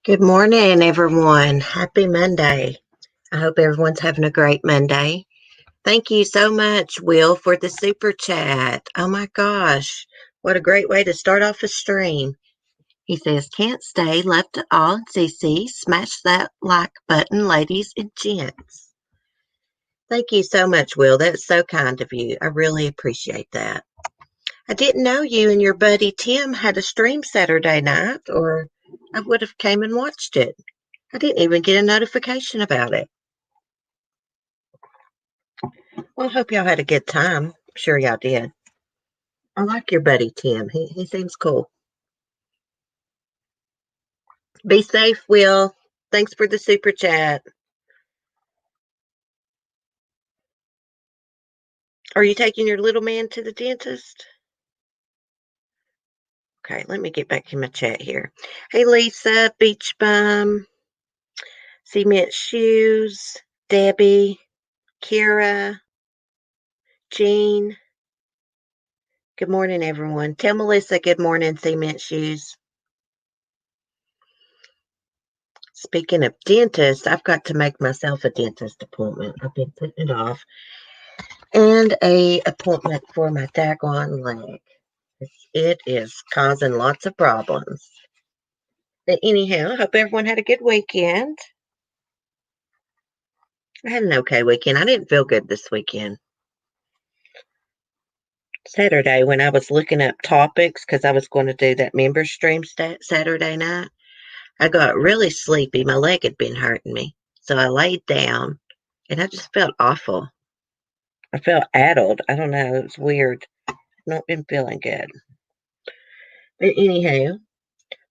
Good morning, everyone. Happy Monday. I hope everyone's having a great Monday. Thank you so much, Will, for the super chat. Oh my gosh, what a great way to start off a stream. He says, can't stay, love to all. CC, smash that like button, ladies and gents. Thank you so much, Will. That's so kind of you. I really appreciate that. I didn't know you and your buddy Tim had a stream Saturday night, or I would have came and watched it. I didn't even get a notification about it. Well, I hope y'all had a good time. I'm sure y'all did. I like your buddy Tim. He seems cool. Be safe, Will. Thanks for the super chat. Are you taking your little man to the dentist? Okay, let me get back in my chat here. Hey, Lisa, Beach Bum, Cement Shoes, Debbie, Kira, Jean. Good morning, everyone. Tell Melissa good morning, Cement Shoes. Speaking of dentists, I've got to make myself a dentist appointment. I've been putting it off. And a appointment for my daggone leg. It is causing lots of problems. But anyhow, I hope everyone had a good weekend. I had an okay weekend. I didn't feel good this weekend. Saturday, when I was looking up topics, because I was going to do that member stream Saturday night, I got really sleepy. My leg had been hurting me. So I laid down and I just felt awful. I felt addled. I don't know. It was weird. I've not been feeling good. But anyhow,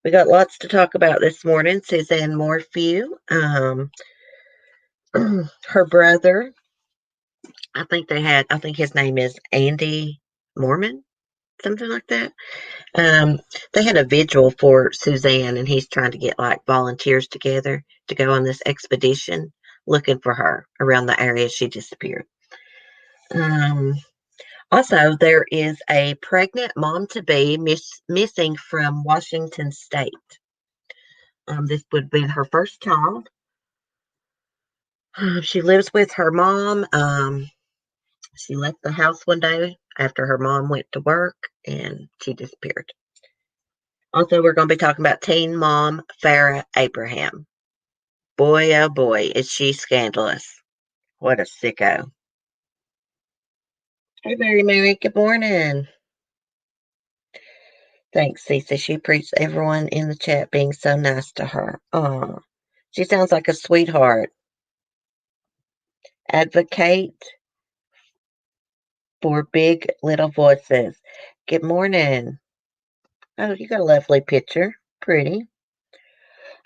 we got lots to talk about this morning. Suzanne Morphew, her brother, I think his name is Andy Mormon, something like that. They had a vigil for Suzanne, and he's trying to get like volunteers together to go on this expedition looking for her around the area she disappeared. Um, Also, there is a pregnant mom to be missing from Washington State. This would be her first child. She lives with her mom. She left the house one day after her mom went to work and she disappeared. Also, we're going to be talking about teen mom Farrah Abraham. Boy, oh boy, is she scandalous. What a sicko. Hey, Mary. Good morning. Thanks, Cece. She appreciates everyone in the chat being so nice to her. Oh, she sounds like a sweetheart. Advocate for big little voices. Good morning. Oh, you got a lovely picture. Pretty.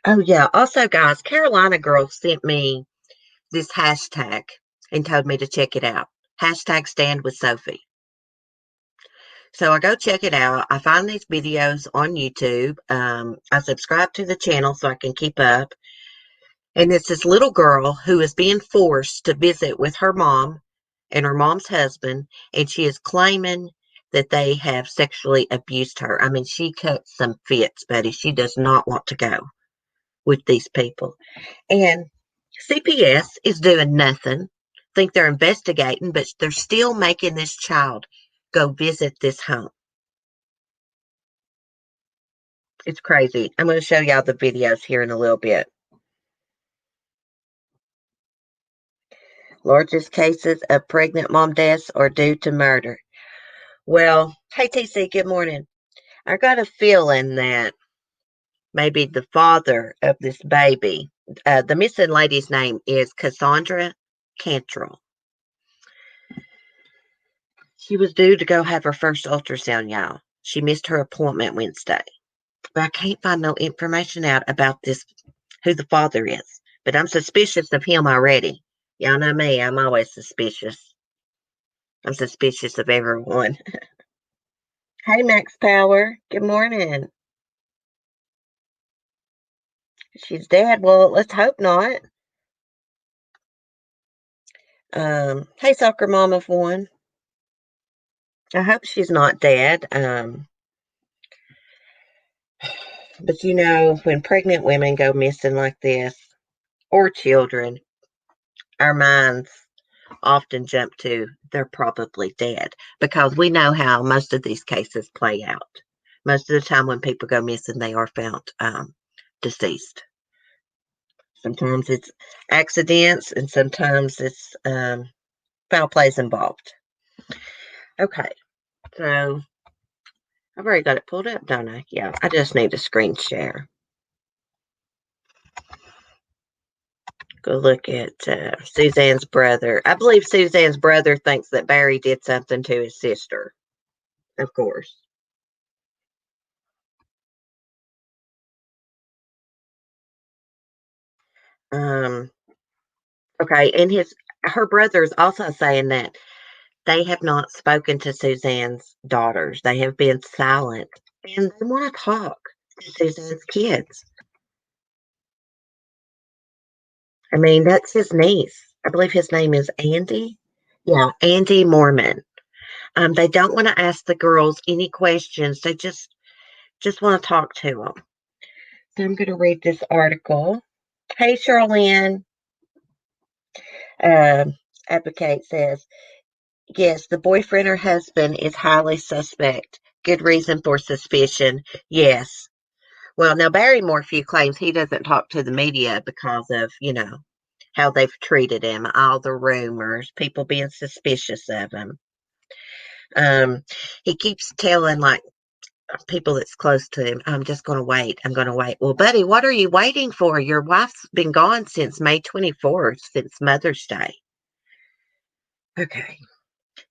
Oh, yeah. Also, guys, Carolina Girl sent me this hashtag and told me to check it out. Hashtag stand with Sophie. So I go check it out. I find these videos on YouTube. I subscribe to the channel so I can keep up. And it's this little girl who is being forced to visit with her mom and her mom's husband, and she is claiming that they have sexually abused her. I mean, she cut some fits, buddy. She does not want to go with these people. And CPS is doing nothing. Think they're investigating, but they're still making this child go visit this home. It's crazy. I'm going to show y'all the videos here in a little bit. Largest cases of pregnant mom deaths are due to murder. Well, hey TC, good morning. I got a feeling that maybe the father of this baby, the missing lady's name is Kassandra Cantrell. She was due to go have her first ultrasound, y'all. She missed her appointment Wednesday. But I can't find no information out about this, who the father is. But I'm suspicious of him already. Y'all know me, I'm always suspicious. I'm suspicious of everyone. Hey, Max Power. Good morning. She's dead. Well, let's hope not. Hey, Soccer Mom of One. I hope she's not dead. But when pregnant women go missing like this, or children, our minds often jump to they're probably dead because we know how most of these cases play out. Most of the time, when people go missing, they are found deceased. Sometimes it's accidents, and sometimes it's foul plays involved. Okay, so I've already got it pulled up, don't I? Yeah, I just need to screen share. Go look at Suzanne's brother. I believe Suzanne's brother thinks that Barry did something to his sister, of course. Um, okay, and her brother is also saying that they have not spoken to Suzanne's daughters. They have been silent, and they want to talk to Suzanne's kids. I mean, that's his niece. I believe his name is Andy. Yeah, Andy Mormon. They don't want to ask the girls any questions. They just want to talk to them. So I'm going to read this article. Hey, Charlene. Um, Advocate says, yes, the boyfriend or husband is highly suspect. Good reason for suspicion. Yes. Well, now Barry Morphew claims he doesn't talk to the media because of, how they've treated him, all the rumors, people being suspicious of him. Um, he keeps telling like people that's close to him, I'm just going to wait. I'm going to wait. Well, buddy, what are you waiting for? Your wife's been gone since May 24th, since Mother's Day. Okay.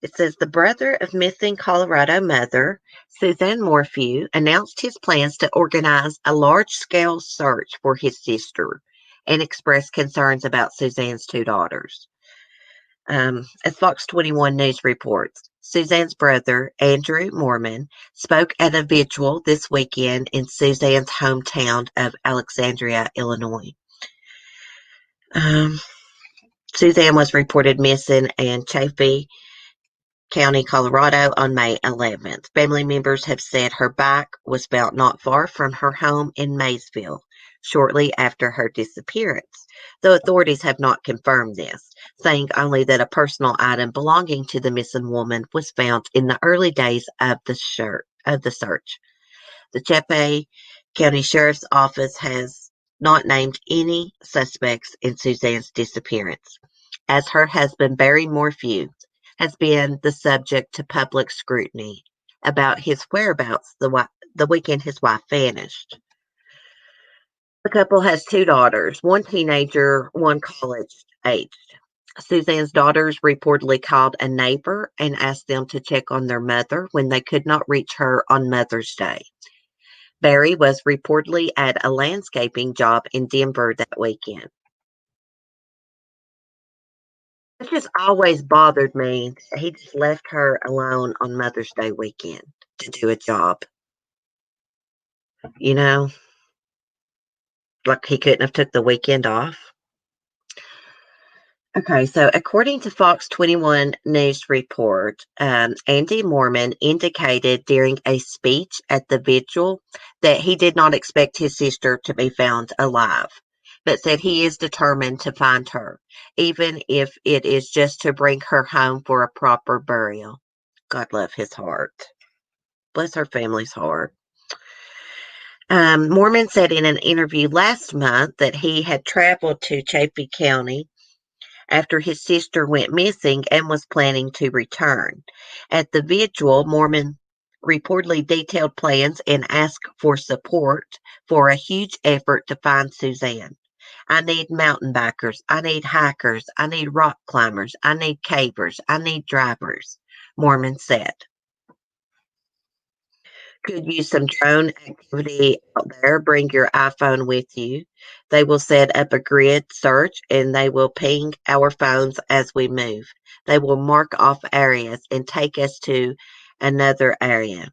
It says the brother of missing Colorado mother, Suzanne Morphew, announced his plans to organize a large scale search for his sister and expressed concerns about Suzanne's two daughters. As Fox 21 News reports, Suzanne's brother, Andrew Mormon, spoke at a vigil this weekend in Suzanne's hometown of Alexandria, Illinois. Um, Suzanne was reported missing in Chaffee County, Colorado on May 11th. Family members have said her bike was found not far from her home in Maysville shortly after her disappearance, though authorities have not confirmed this, saying only that a personal item belonging to the missing woman was found in the early days of the search. The Chaffee County Sheriff's Office has not named any suspects in Suzanne's disappearance, as her husband, Barry Morphew, has been the subject to public scrutiny about his whereabouts the weekend his wife vanished. The couple has two daughters, one teenager, one college aged. Suzanne's daughters reportedly called a neighbor and asked them to check on their mother when they could not reach her on Mother's Day. Barry was reportedly at a landscaping job in Denver that weekend. It just always bothered me that he just left her alone on Mother's Day weekend to do a job. You know, like he couldn't have took the weekend off. Okay, so according to Fox 21 News report, Andy Mormon indicated during a speech at the vigil that he did not expect his sister to be found alive, but said he is determined to find her, even if it is just to bring her home for a proper burial. God love his heart. Bless her family's heart. Mormon said in an interview last month that he had traveled to Chaffee County after his sister went missing and was planning to return. At the vigil, Mormon reportedly detailed plans and asked for support for a huge effort to find Suzanne. I need mountain bikers. I need hikers. I need rock climbers. I need cavers. I need drivers, Mormon said. Could use some drone activity out there. Bring your iPhone with you. They will set up a grid search and they will ping our phones as we move. They will mark off areas and take us to another area.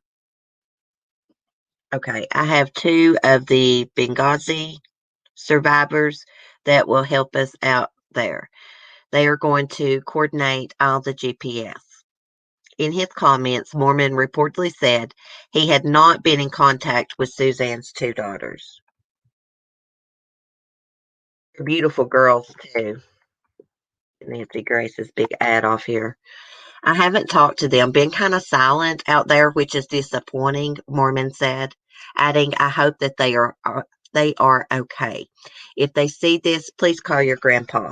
Okay, I have two of the Benghazi survivors that will help us out there. They are going to coordinate all the GPS. In his comments, Mormon reportedly said he had not been in contact with Suzanne's two daughters. They're beautiful girls, too. Nancy Grace's big ad off here. I haven't talked to them, been kind of silent out there, which is disappointing, Mormon said, adding, I hope that they are okay. If they see this, please call your grandpa.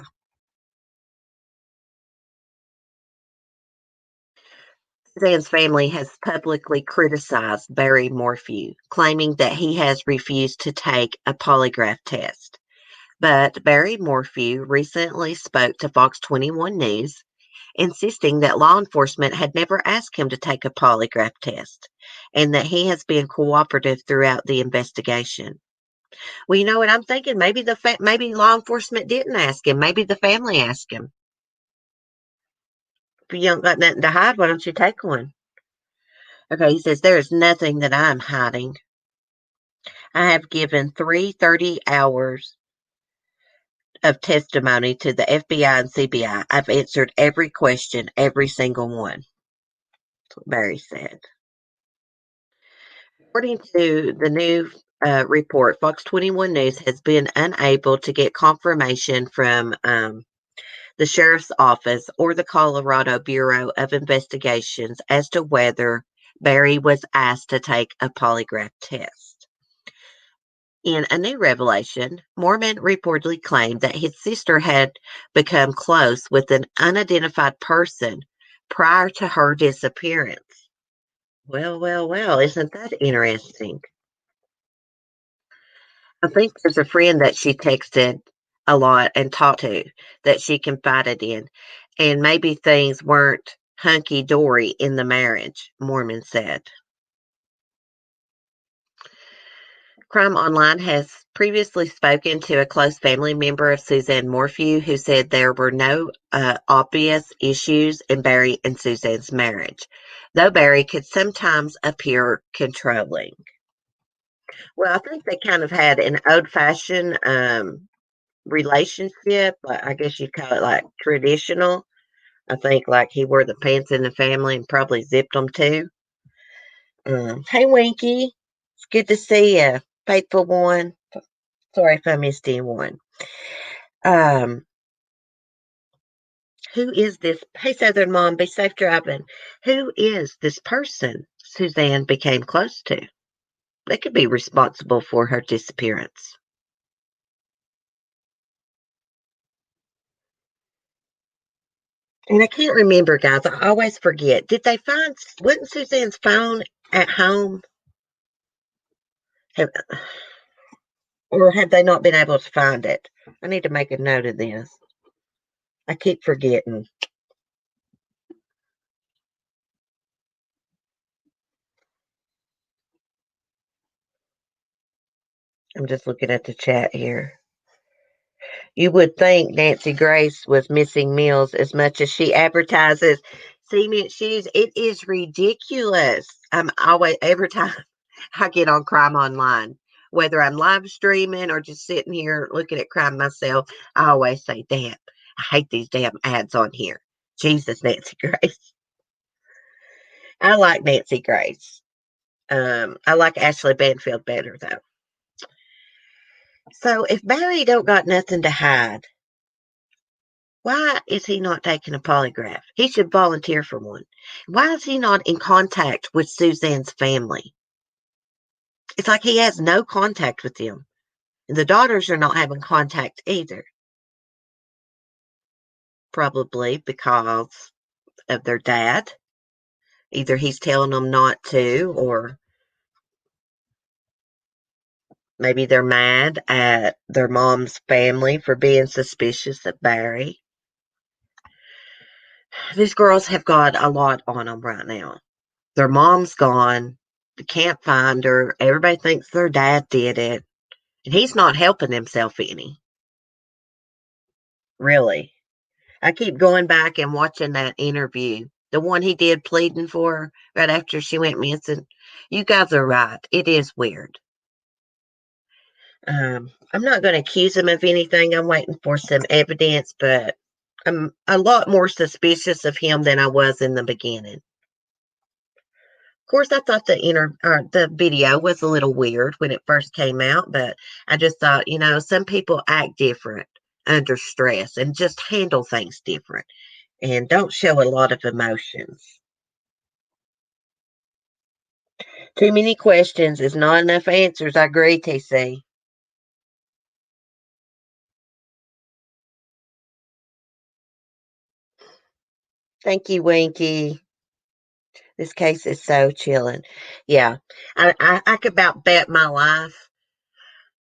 Suzanne's family has publicly criticized Barry Morphew, claiming that he has refused to take a polygraph test. But Barry Morphew recently spoke to Fox 21 News, insisting that law enforcement had never asked him to take a polygraph test and that he has been cooperative throughout the investigation. Well, you know what I'm thinking? Maybe maybe law enforcement didn't ask him. Maybe the family asked him. If you don't got nothing to hide, why don't you take one? Okay, he says, there is nothing that I'm hiding. I have given 3 hours of testimony to the FBI and CBI. I've answered every question, every single one. That's what Barry said. According to the new report, Fox 21 News has been unable to get confirmation from the sheriff's office or the Colorado Bureau of Investigations as to whether Barry was asked to take a polygraph test. In a new revelation, Mormon reportedly claimed that his sister had become close with an unidentified person prior to her disappearance. Well, isn't that interesting? I think there's a friend that she texted a lot and talked to that she confided in, and maybe things weren't hunky dory in the marriage, Mormon said. Crime Online has previously spoken to a close family member of Suzanne Morphew who said there were no obvious issues in Barry and Suzanne's marriage, though Barry could sometimes appear controlling. Well, I think they kind of had an old-fashioned relationship. Like, I guess you'd call it like traditional. I think like he wore the pants in the family and probably zipped them too. Hey, Winky. It's good to see you. Faithful one. Sorry if I missed anyone. Um, who is this? Hey, Southern Mom, be safe driving. Who is this person Suzanne became close to? They could be responsible for her disappearance. And I can't remember, guys. I always forget. Did they wasn't Suzanne's phone at home? Have, or have they not been able to find it? I need to make a note of this. I keep forgetting. I'm just looking at the chat here. You would think Nancy Grace was missing meals as much as she advertises cement shoes. It is ridiculous. I'm always, every time I get on Crime Online, whether I'm live streaming or just sitting here looking at crime myself, I always say, damn, I hate these damn ads on here. Jesus, Nancy Grace. I like Nancy Grace. I like Ashley Banfield better though. So if Barry don't got nothing to hide, why is he not taking a polygraph? He should volunteer for one. Why is he not in contact with Suzanne's family? It's like he has no contact with them. And the daughters are not having contact either. Probably because of their dad. Either he's telling them not to, or maybe they're mad at their mom's family for being suspicious of Barry. These girls have got a lot on them right now. Their mom's gone. They can't find her. Everybody thinks their dad did it. And he's not helping himself any. Really. I keep going back and watching that interview. The one he did pleading for her right after she went missing. You guys are right. It is weird. I'm not going to accuse him of anything. I'm waiting for some evidence, but I'm a lot more suspicious of him than I was in the beginning. Of course, I thought the video was a little weird when it first came out, but I just thought, some people act different under stress and just handle things different and don't show a lot of emotions. Too many questions is not enough answers. I agree, TC. Thank you, Winky. This case is so chilling. Yeah, I could about bet my life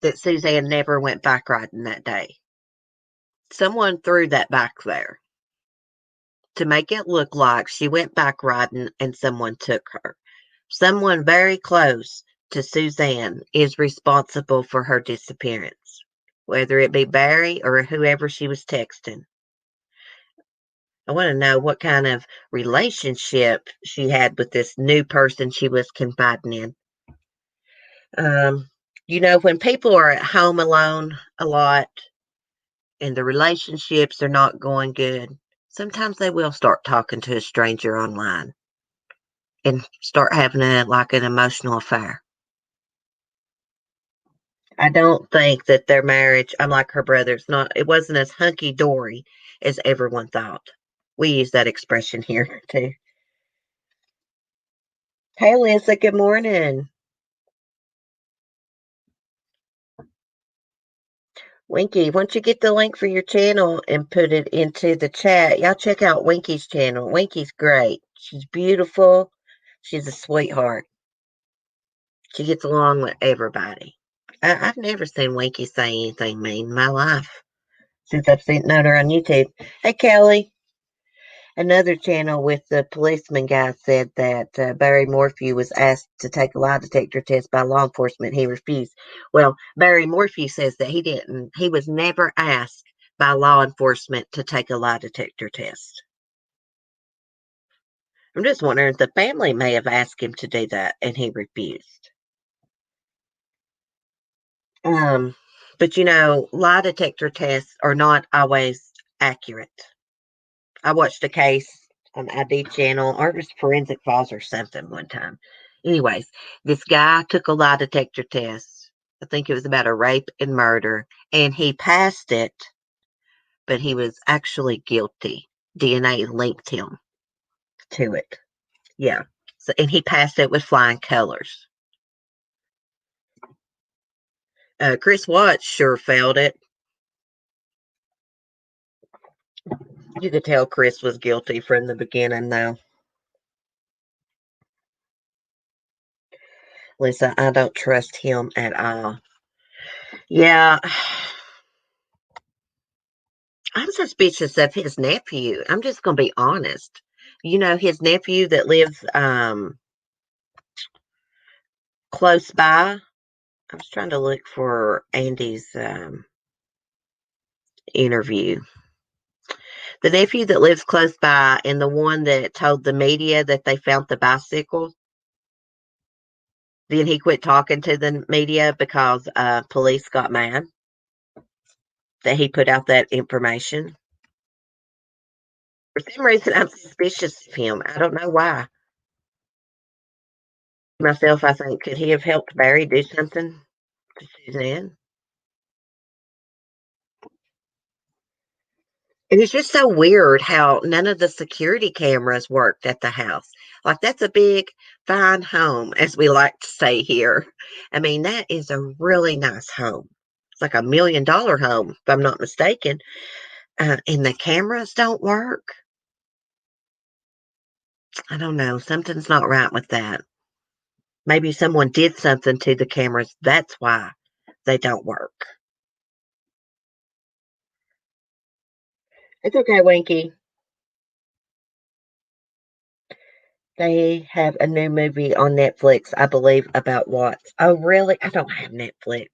that Suzanne never went bike riding that day. Someone threw that back there to make it look like she went bike riding and someone took her. Someone very close to Suzanne is responsible for her disappearance, whether it be Barry or whoever she was texting. I want to know what kind of relationship she had with this new person she was confiding in. Um, when people are at home alone a lot and the relationships are not going good, sometimes they will start talking to a stranger online and start having an emotional affair. I don't think that their marriage, unlike her brother, it wasn't as hunky dory as everyone thought. We use that expression here too. Hey Lisa, good morning. Winky, once you get the link for your channel and put it into the chat, y'all check out Winky's channel. Winky's great. She's beautiful. She's a sweetheart. She gets along with everybody. I've never seen Winky say anything mean in my life since I've known her on YouTube. Hey, Kelly. Another channel with the policeman guy said that Barry Morphew was asked to take a lie detector test by law enforcement. He refused. Well, Barry Morphew says that he didn't. He was never asked by law enforcement to take a lie detector test. I'm just wondering if the family may have asked him to do that and he refused. But lie detector tests are not always accurate. I watched a case on ID channel, or it was Forensic Files or something one time. Anyways, this guy took a lie detector test. I think it was about a rape and murder, and he passed it, but he was actually guilty. DNA linked him to it. Yeah. So, and he passed it with flying colors. Chris Watts sure failed it. You could tell Chris was guilty from the beginning, though. Lisa, I don't trust him at all. Yeah. I'm suspicious of his nephew. I'm just going to be honest. His nephew that lives close by. I was trying to look for Andy's interview. The nephew that lives close by and the one that told the media that they found the bicycle. Then he quit talking to the media because police got mad that he put out that information. For some reason, I'm suspicious of him. I don't know why. Myself, I think, could he have helped Barry do something to Suzanne? And it's just so weird how none of the security cameras worked at the house. Like, that's a big, fine home, as we like to say here. I mean, that is a really nice home. It's like $1 million home, if I'm not mistaken. And the cameras don't work. I don't know. Something's not right with that. Maybe someone did something to the cameras. That's why they don't work. It's okay, Winky. They have a new movie on Netflix, I believe, about Watts. Oh, really? I don't have Netflix.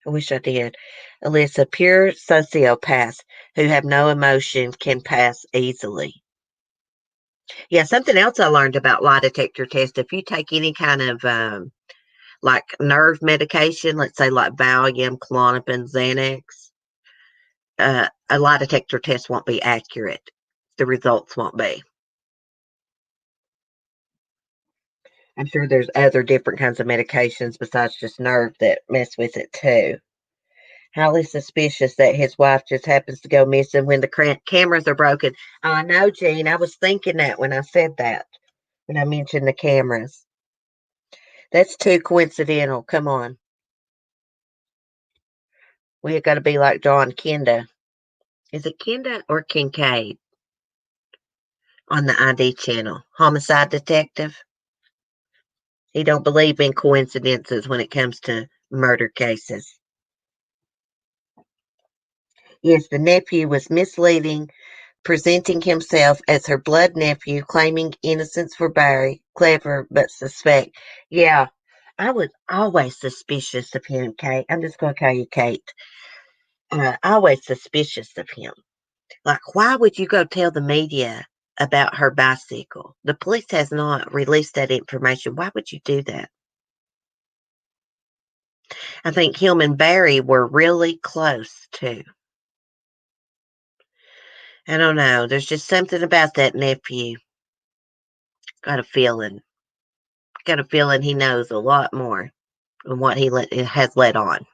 I wish I did. Alyssa, pure sociopaths who have no emotion can pass easily. Yeah, something else I learned about lie detector test. If you take any kind of like nerve medication, let's say like Valium, Klonopin, Xanax, a lie detector test won't be accurate. The results won't be. I'm sure there's other different kinds of medications besides just nerve that mess with it too. Highly suspicious that his wife just happens to go missing when the cameras are broken. I know, Gene. I was thinking that when I said that, when I mentioned the cameras. That's too coincidental. Come on. We got to be like John Kenda. Is it Kenda or Kincaid on the ID channel? Homicide detective. He don't believe in coincidences when it comes to murder cases. Yes, the nephew was misleading, presenting himself as her blood nephew, claiming innocence for Barry. Clever, but suspect. Yeah, I was always suspicious of him, Kate. I'm just going to call you Kate. Always suspicious of him. Like, why would you go tell the media about her bicycle? The police has not released that information. Why would you do that? I think him and Barry were really close too. I don't know. There's just something about that nephew. Got a feeling. Got a feeling he knows a lot more than what has let on.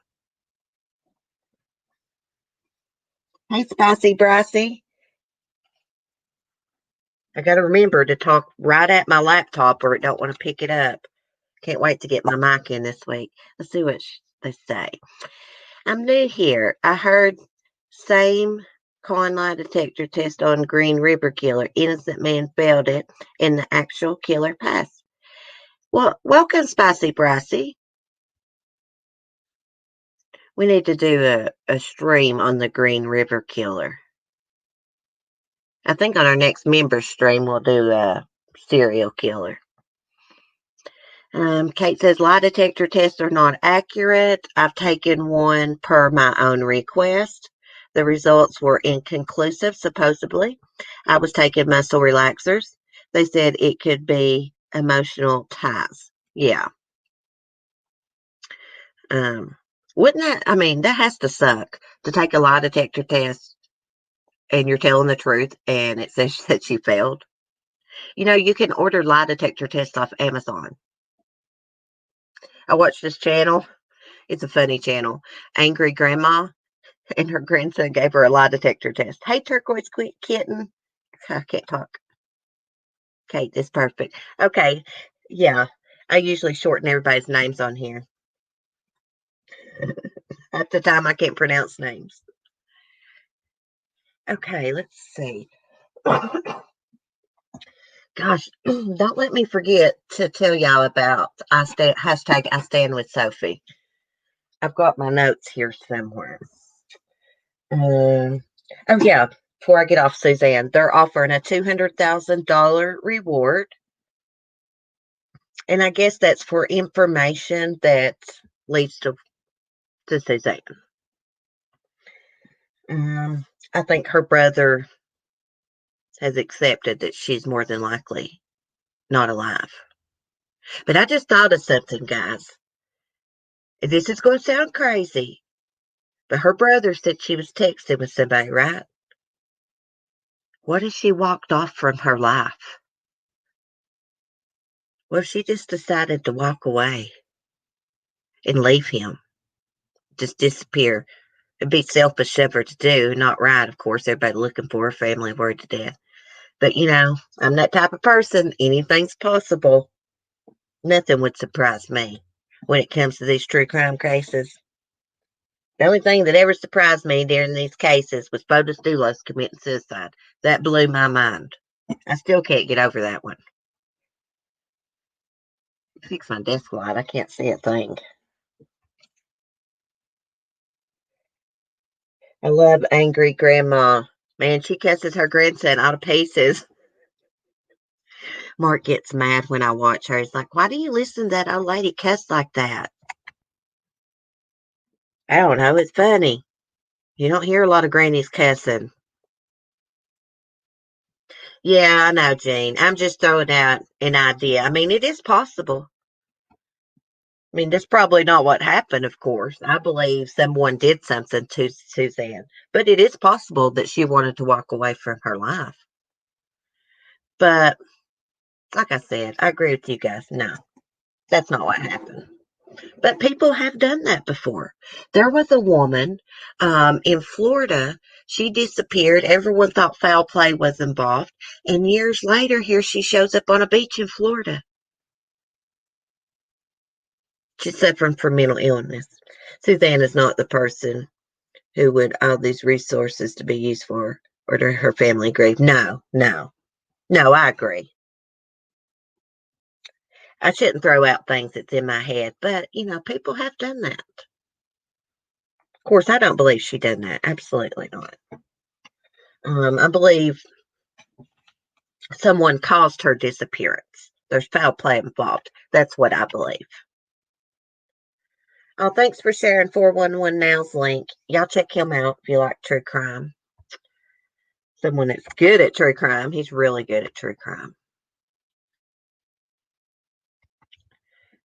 Hey, Spicy Brassy. I got to remember to talk right at my laptop or it don't want to pick it up. Can't wait to get my mic in this week. Let's see what they say. I'm new here. I heard same coin lie detector test on Green River Killer. Innocent man failed it and the actual killer passed. Well, welcome, Spicy Brassy. We need to do a stream on the Green River Killer. I think on our next member stream, we'll do a serial killer. Kate says lie detector tests are not accurate. I've taken one per my own request. The results were inconclusive, supposedly. I was taking muscle relaxers. They said it could be emotional ties. Yeah. Um, wouldn't that, I mean, that has to suck to take a lie detector test and you're telling the truth and it says that you failed. You know, you can order lie detector tests off Amazon. I watched this channel. It's a funny channel. Angry Grandma and her grandson gave her a lie detector test. Hey, turquoise kitten. I can't talk. Kate, that's perfect. Okay. Yeah. I usually shorten everybody's names on here. At the time, I can't pronounce names. Okay, let's see. Gosh, don't let me forget to tell y'all about hashtag I stand with Sophie. I've got my notes here somewhere. Oh yeah, before I get off, Suzanne, they're offering a $200,000 reward, and I guess that's for information that leads to Suzanne. I think her brother has accepted that she's more than likely not alive. But I just thought of something, guys. This is going to sound crazy, but her brother said she was texting with somebody, right? What if she walked off from her life? What if she just decided to walk away and leave him? Just disappear? It'd be selfish of her to do, not right, of course. Everybody looking for her family worried to death. But you know, I'm that type of person. Anything's possible. Nothing would surprise me when it comes to these true crime cases. The only thing that ever surprised me during these cases was Fotis Dulos committing suicide. That blew my mind. I still can't get over that one. Fix my desk light. I can't see a thing. I love Angry Grandma. Man, she cusses her grandson out of pieces. Mark gets mad when I watch her. He's like, why do you listen to that old lady cuss like that? I don't know. It's funny. You don't hear a lot of grannies cussing. Yeah, I know, Jean. I'm just throwing out an idea. I mean, it is possible. I mean, that's probably not what happened, of course. I believe someone did something to Suzanne, but it is possible that she wanted to walk away from her life. But like I said, I agree with you guys. No, That's not what happened. But people have done that before. There was a woman in Florida. She disappeared. Everyone thought foul play was involved. And years later, here she shows up on a beach in Florida. She's suffering from mental illness. Suzanne is not the person who would all these resources to be used for or to her family grieve. No, no, no, I agree. I shouldn't throw out things that's in my head, but people have done that. Of course, I don't believe she done that. Absolutely not. I believe someone caused her disappearance. There's foul play involved. That's what I believe. Oh, thanks for sharing 411 Now's link. Y'all check him out if you like true crime. Someone that's good at true crime. He's really good at true crime.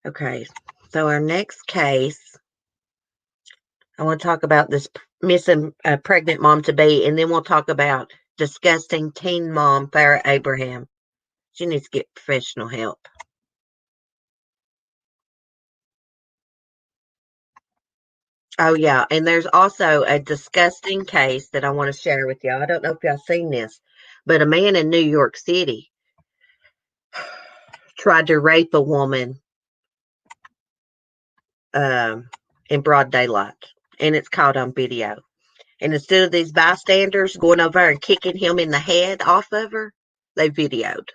Okay, so our next case, I want to talk about this missing pregnant mom to be, and then we'll talk about disgusting teen mom Farrah Abraham. She needs to get professional help. Oh, yeah. And there's also a disgusting case that I want to share with y'all. I don't know if y'all seen this, but a man in New York City tried to rape a woman um, in broad daylight, and it's caught on video. And instead of these bystanders going over and kicking him in the head off of her, they videoed.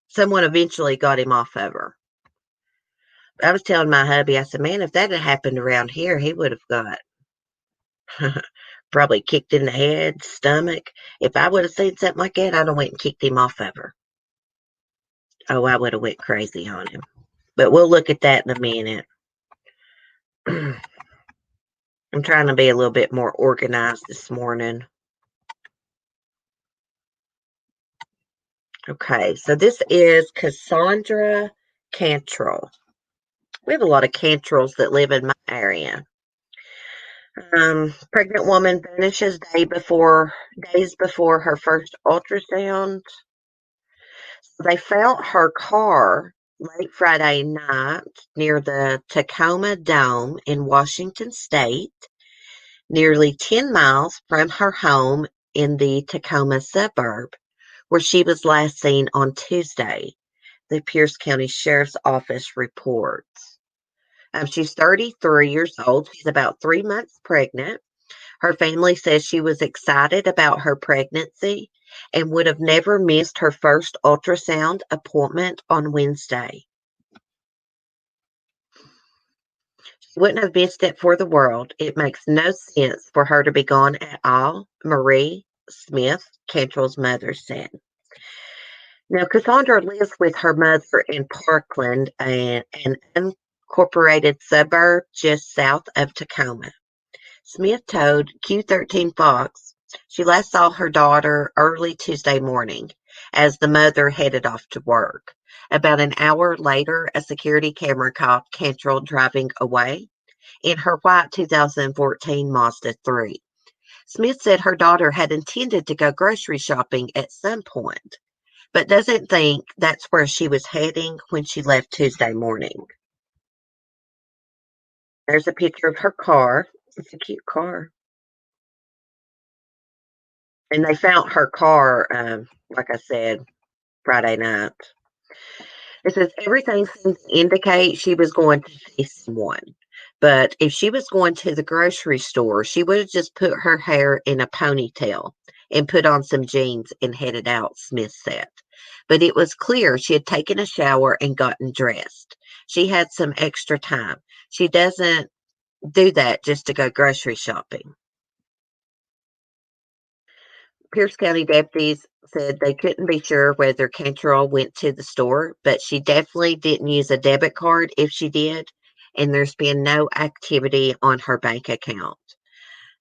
Someone eventually got him off of her. I was telling my hubby, I said, man, if that had happened around here, he would have got probably kicked in the head, stomach. If I would have seen something like that, I'd have went and kicked him off of her. Oh, I would have went crazy on him. But we'll look at that in a minute. I'm trying to be a little bit more organized this morning. Okay, so this is Kassandra Cantrell. We have a lot of Cantrells that live in my area. Pregnant woman vanishes days before her first ultrasound. They found her car late Friday night near the Tacoma Dome in Washington State, nearly 10 miles from her home in the Tacoma suburb, where she was last seen on Tuesday, the Pierce County Sheriff's Office reports. She's 33 years old. She's about 3 months pregnant. Her family says she was excited about her pregnancy and would have never missed her first ultrasound appointment on Wednesday. She wouldn't have missed it for the world. It makes no sense for her to be gone at all, Marie Smith, Cantrell's mother, said. Now, Cassandra lives with her mother in Parkland, an unincorporated suburb just south of Tacoma. Smith told Q13 Fox she last saw her daughter early Tuesday morning as the mother headed off to work. About an hour later, a security camera caught Cantrell driving away in her white 2014 Mazda 3. Smith said her daughter had intended to go grocery shopping at some point, but doesn't think that's where she was heading when she left Tuesday morning. There's a picture of her car. It's a cute car. And they found her car, like I said, Friday night. It says everything seems to indicate she was going to see someone. But if she was going to the grocery store, she would have just put her hair in a ponytail and put on some jeans and headed out, Smith said. But it was clear she had taken a shower and gotten dressed. She had some extra time. She doesn't do that just to go grocery shopping. Pierce County deputies said they couldn't be sure whether Cantrell went to the store, but she definitely didn't use a debit card if she did, and there's been no activity on her bank account.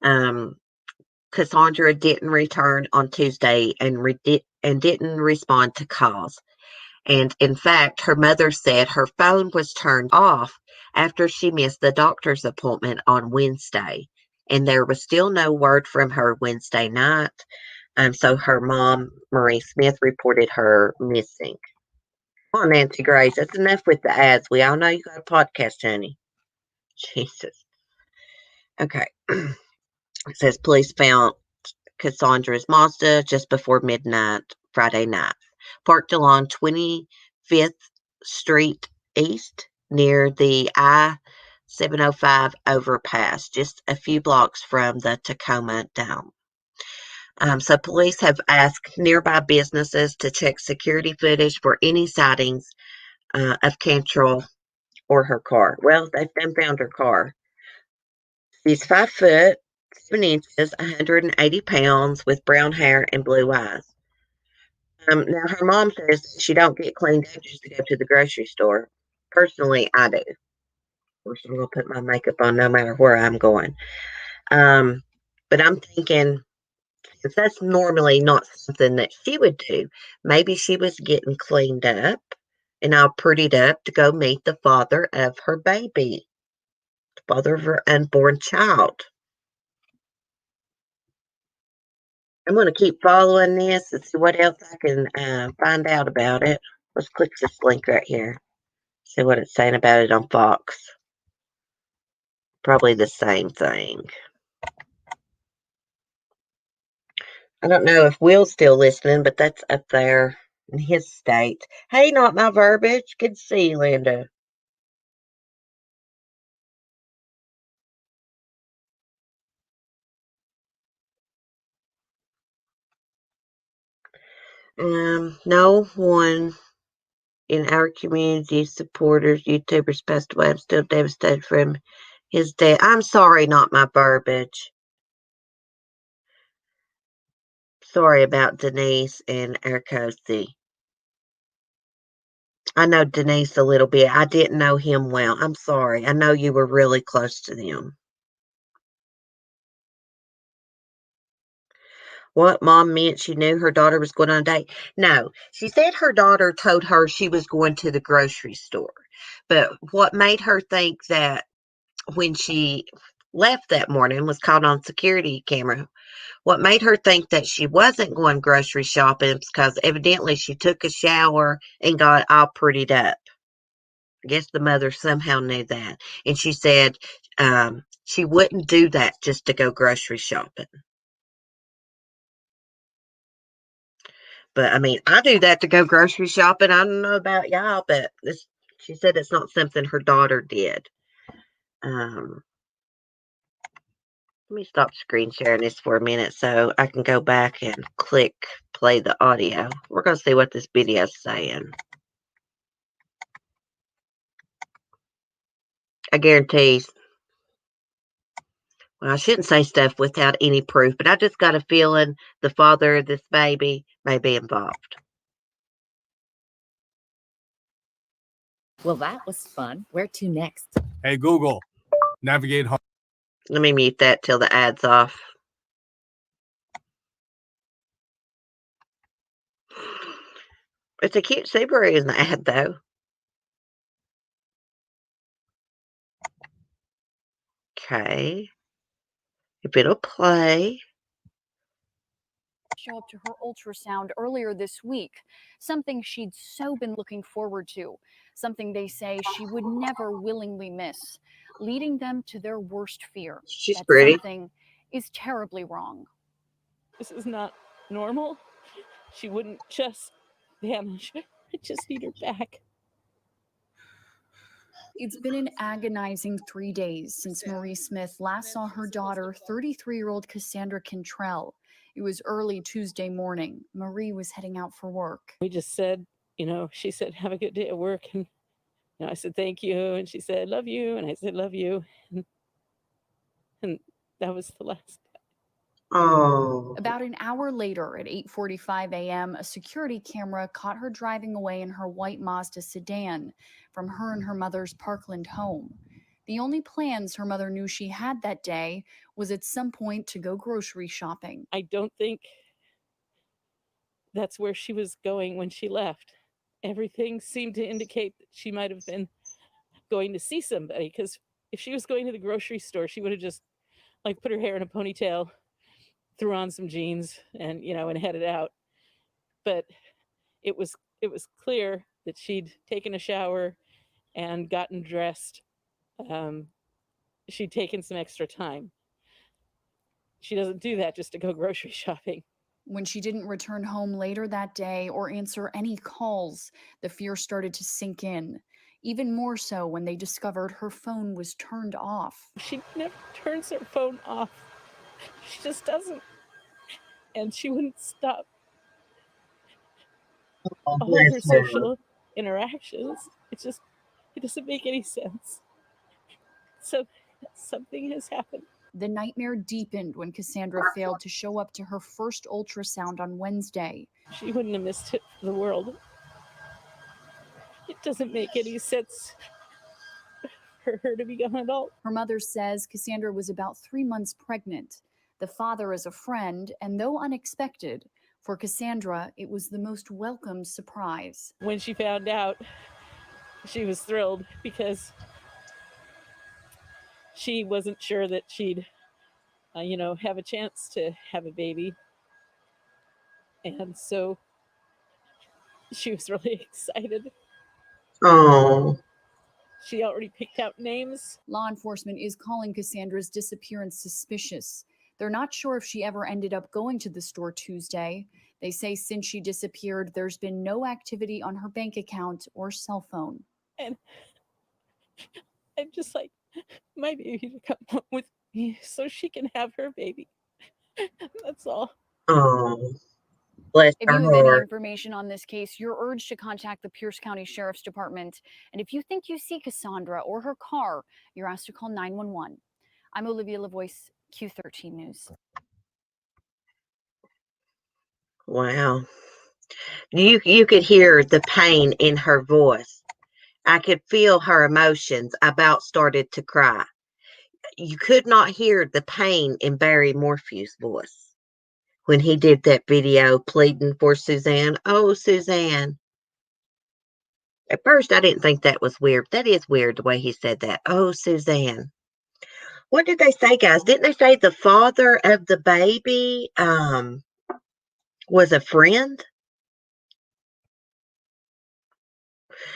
Um, Cassandra didn't return on Tuesday and didn't respond to calls. And in fact, her mother said her phone was turned off after she missed the doctor's appointment on Wednesday. And there was still no word from her Wednesday night. So her mom, Marie Smith, reported her missing. Come on, Nancy Grace. That's enough with the ads. We all know you got a podcast, honey. Jesus. Okay. It says police found Kassandra's Mazda just before midnight Friday night, parked along 25th Street East near the I-705 overpass, just a few blocks from the Tacoma Dome. So police have asked nearby businesses to check security footage for any sightings of Cantrell or her car. Well, they've then found her car. She's 5 foot 7 inches, 180 pounds, with brown hair and blue eyes. Now her mom says she don't get cleaned up just to go to the grocery store. Personally, I do. Of course, I'm gonna put my makeup on no matter where I'm going. Um, but I'm thinking, since that's normally not something that she would do, maybe she was getting cleaned up and all prettied up to go meet the father of her baby, the father of her unborn child. I'm going to keep following this and see what else I can find out about it. Let's click this link right here. See what it's saying about it on Fox. Probably the same thing. I don't know if Will's still listening, but that's up there in his state. Hey, not my verbiage. Good to see you, Linda. No one in our community, supporters, YouTubers passed away. I'm still devastated from his death. I'm sorry, not my verbiage. Sorry about Denise and Erkosi. I know Denise a little bit. I didn't know him well. I'm sorry. I know you were really close to them. What mom meant she knew her daughter was going on a date? No, she said her daughter told her she was going to the grocery store. But what made her think that when she left that morning was caught on security camera. What made her think that she wasn't going grocery shopping is because evidently she took a shower and got all prettied up. I guess the mother somehow knew that. And she said she wouldn't do that just to go grocery shopping. But I mean, I do that to go grocery shopping. I don't know about y'all, but she said it's not something her daughter did. Let me stop screen sharing this for a minute so I can go back and click play the audio. We're going to see what this video is saying. I guarantee. Well, I shouldn't say stuff without any proof, but I just got a feeling the father of this baby may be involved. Well, that was fun. Where to next? Hey, Google, navigate home. Let me mute that till the ad's off. It's a cute Subaru in the ad, though. Okay. If it'll play. Show up to her ultrasound earlier this week, something she'd so been looking forward to, something they say she would never willingly miss, leading them to their worst fear. She's that pretty. Something is terribly wrong. This is not normal. She wouldn't just vanish. I just need her back. It's been an agonizing 3 days since Marie Smith last saw her daughter, 33-year-old Cassandra Cantrell. It was early Tuesday morning. Marie was heading out for work. We just said, she said, have a good day at work. And I said, thank you. And she said, love you. And I said, love you. And that was the last. Oh. About an hour later, at 8:45 a.m., a security camera caught her driving away in her white Mazda sedan from her and her mother's Parkland home. The only plans her mother knew she had that day was at some point to go grocery shopping. I don't think that's where she was going when she left. Everything seemed to indicate that she might have been going to see somebody, because if she was going to the grocery store, she would have just put her hair in a ponytail, threw on some jeans, and and headed out. But it was clear that she'd taken a shower and gotten dressed. She'd taken some extra time. She doesn't do that just to go grocery shopping. When she didn't return home later that day or answer any calls, the fear started to sink in. Even more so when they discovered her phone was turned off. She never turns her phone off. She just doesn't. And she wouldn't stop Oh, all of her bless her. social interactions. It doesn't make any sense. So something has happened. The nightmare deepened when Kassandra failed to show up to her first ultrasound on Wednesday. She wouldn't have missed it for the world. It doesn't make any sense for her to become an adult. Her mother says Kassandra was about 3 months pregnant. The father is a friend, and though unexpected, for Kassandra, it was the most welcome surprise. When she found out, she was thrilled because she wasn't sure that she'd, have a chance to have a baby. And so she was really excited. Oh. She already picked out names. Law enforcement is calling Kassandra's disappearance suspicious. They're not sure if she ever ended up going to the store Tuesday. They say since she disappeared, there's been no activity on her bank account or cell phone. And I'm just like, my baby to come home with me so she can have her baby. That's all. Oh. Bless If her you have any heart. information on this case, you're urged to contact the Pierce County Sheriff's Department. And if you think you see Kassandra or her car, you're asked to call 911. I'm Olivia LaVoice, Q13 News. Wow. You could hear the pain in her voice. I could feel her emotions. I about started to cry. You could not hear the pain in Barry Morphew's voice when he did that video pleading for Suzanne. Oh, Suzanne. At first, I didn't think that was weird. That is weird the way he said that. Oh, Suzanne. What did they say, guys? Didn't they say the father of the baby was a friend?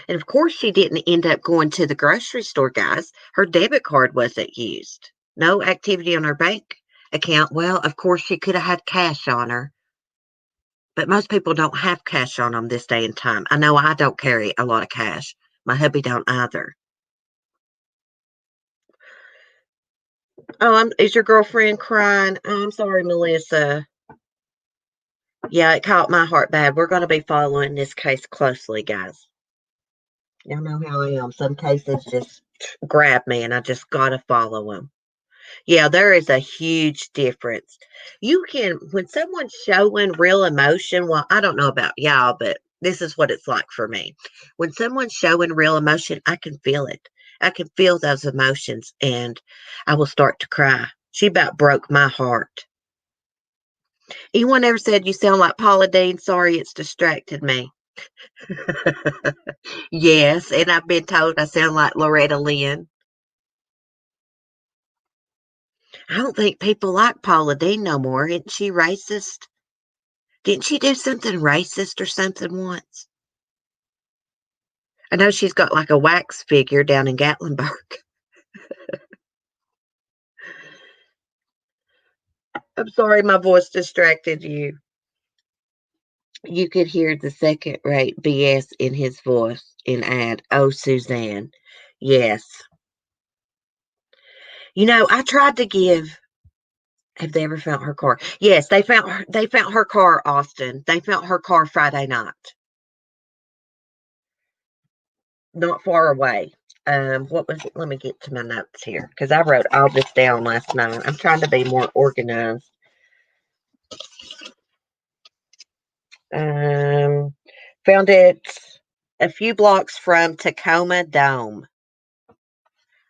And of course, she didn't end up going to the grocery store, guys. Her debit card wasn't used. No activity on her bank account. Well, of course, she could have had cash on her. But most people don't have cash on them this day and time. I know I don't carry a lot of cash. My hubby don't either. Oh, is your girlfriend crying? Oh, I'm sorry, Melissa. Yeah, it caught my heart bad. We're going to be following this case closely, guys. Y'all know how I am. Some cases just grab me, and I just got to follow them. Yeah, there is a huge difference. When someone's showing real emotion, well, I don't know about y'all, but this is what it's like for me. When someone's showing real emotion, I can feel it. I can feel those emotions, and I will start to cry. She about broke my heart. Anyone ever said you sound like Paula Dean? Sorry, it's distracted me. Yes, and I've been told I sound like Loretta Lynn. I don't think people like Paula Dean no more. Isn't she racist? Didn't she do something racist or something once? I know she's got like a wax figure down in Gatlinburg. I'm sorry my voice distracted you. You could hear the second rate BS in his voice and add, oh, Suzanne. Yes. I tried to give. Have they ever found her car? Yes, they found her car, Austin. They found her car Friday night. Not far away. What was it? Let me get to my notes here because I wrote all this down last night. I'm trying to be more organized. Found it a few blocks from Tacoma Dome.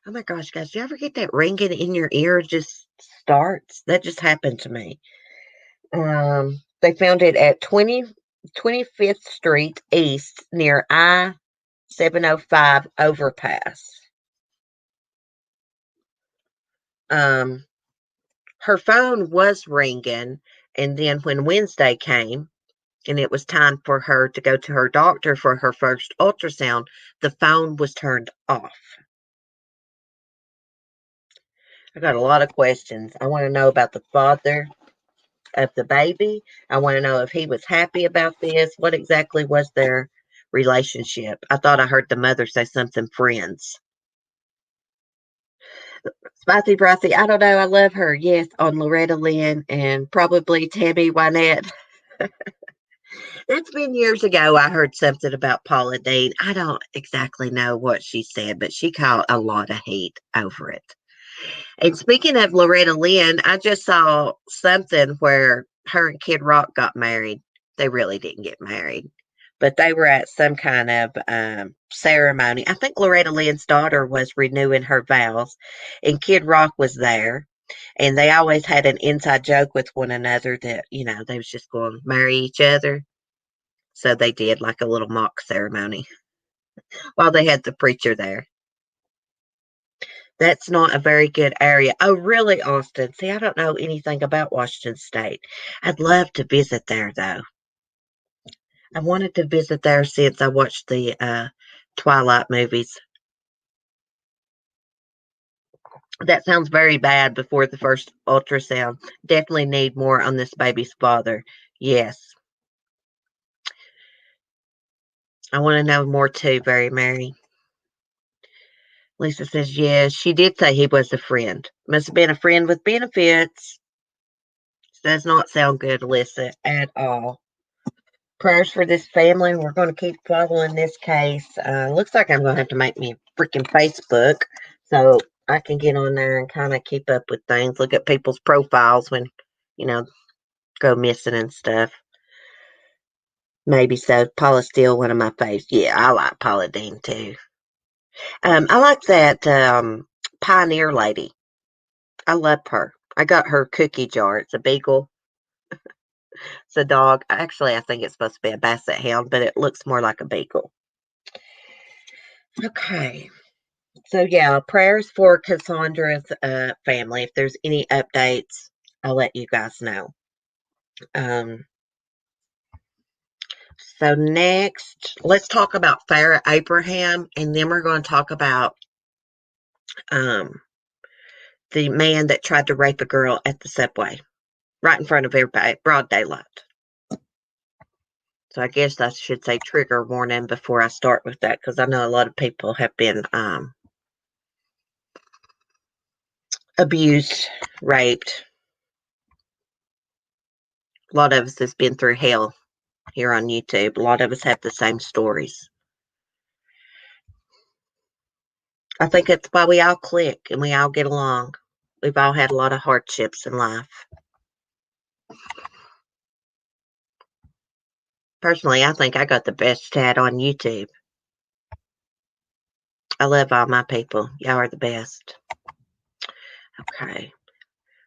Oh my gosh, guys, do you ever get that ringing in your ear just starts? That just happened to me. They found it at 25th Street East near I-705 overpass. Her phone was ringing, and then when Wednesday came, and it was time for her to go to her doctor for her first ultrasound, the phone was turned off. I got a lot of questions. I want to know about the father of the baby. I want to know if he was happy about this. What exactly was their relationship? I thought I heard the mother say something friends. Spicy Brothy, I don't know. I love her. Yes, on Loretta Lynn and probably Tammy Wynette. That's been years ago. I heard something about Paula Dean. I don't exactly know what she said, but she caught a lot of heat over it. And speaking of Loretta Lynn, I just saw something where her and Kid Rock got married. They really didn't get married, but they were at some kind of ceremony. I think Loretta Lynn's daughter was renewing her vows, and Kid Rock was there. And they always had an inside joke with one another that, they was just going to marry each other. So they did like a little mock ceremony while they had the preacher there. That's not a very good area. Oh, really, Austin? See, I don't know anything about Washington State. I'd love to visit there, though. I wanted to visit there since I watched the Twilight movies. That sounds very bad before the first ultrasound. Definitely need more on this baby's father. Yes. I want to know more too, Very Mary. Lisa says, yes, she did say he was a friend. Must have been a friend with benefits. Does not sound good, Lisa, at all. Prayers for this family. We're going to keep following this case. Looks like I'm going to have to make me a freaking Facebook so I can get on there and kind of keep up with things. Look at people's profiles when, go missing and stuff. Maybe so. Paula's still one of my faves. Yeah, I like Paula Dean too. I like that Pioneer lady. I love her. I got her cookie jar. It's a beagle. It's a dog. Actually, I think it's supposed to be a basset hound, but it looks more like a beagle. Okay. So, yeah, prayers for Kassandra's family. If there's any updates, I'll let you guys know. So, next, let's talk about Farrah Abraham, and then we're going to talk about the man that tried to rape a girl at the subway right in front of everybody, broad daylight. So I guess I should say trigger warning before I start with that, because I know a lot of people have been abused, raped. A lot of us has been through hell here on YouTube. A lot of us have the same stories. I think it's why we all click and we all get along. We've all had a lot of hardships in life. Personally, I think I got the best chat on YouTube. I love all my people. Y'all are the best. Okay.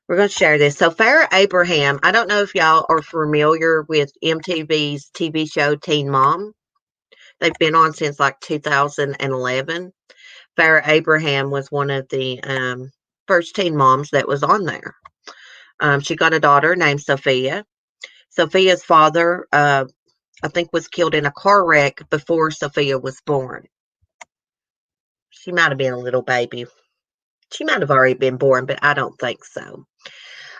We're going to share this. So, Farrah Abraham, I don't know if y'all are familiar with MTV's TV show Teen Mom. They've been on since like 2011. Farrah Abraham was one of the first teen moms that was on there. She got a daughter named Sophia. Sophia's father, I think, was killed in a car wreck before Sophia was born. She might have been a little baby. She might have already been born, but I don't think so.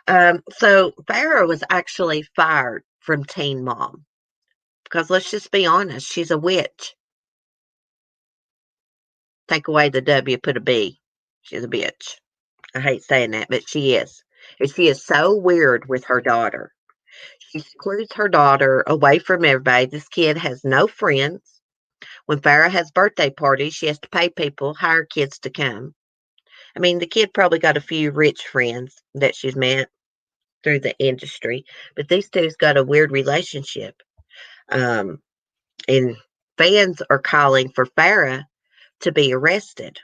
So Farrah was actually fired from Teen Mom because let's just be honest, she's a witch. Take away the W, put a B. She's a bitch. I hate saying that, but she is. And she is so weird with her daughter. She secludes her daughter away from everybody. This kid has no friends. When Farrah has birthday parties, she has to pay people, hire kids to come. I mean, the kid probably got a few rich friends that she's met through the industry, but these two's got a weird relationship. And fans are calling for Farrah to be arrested.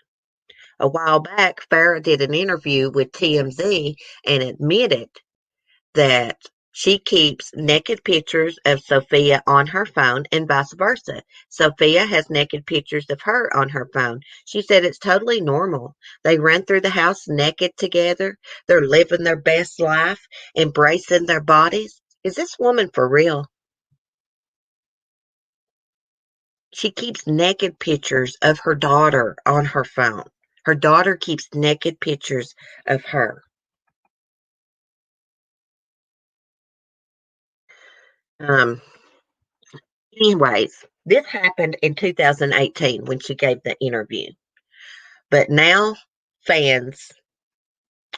A while back, Farrah did an interview with TMZ and admitted that she keeps naked pictures of Sophia on her phone and vice versa. Sophia has naked pictures of her on her phone. She said it's totally normal. They run through the house naked together. They're living their best life, embracing their bodies. Is this woman for real? She keeps naked pictures of her daughter on her phone. Her daughter keeps naked pictures of her. Um, Anyways, this happened in 2018 when she gave the interview. But now fans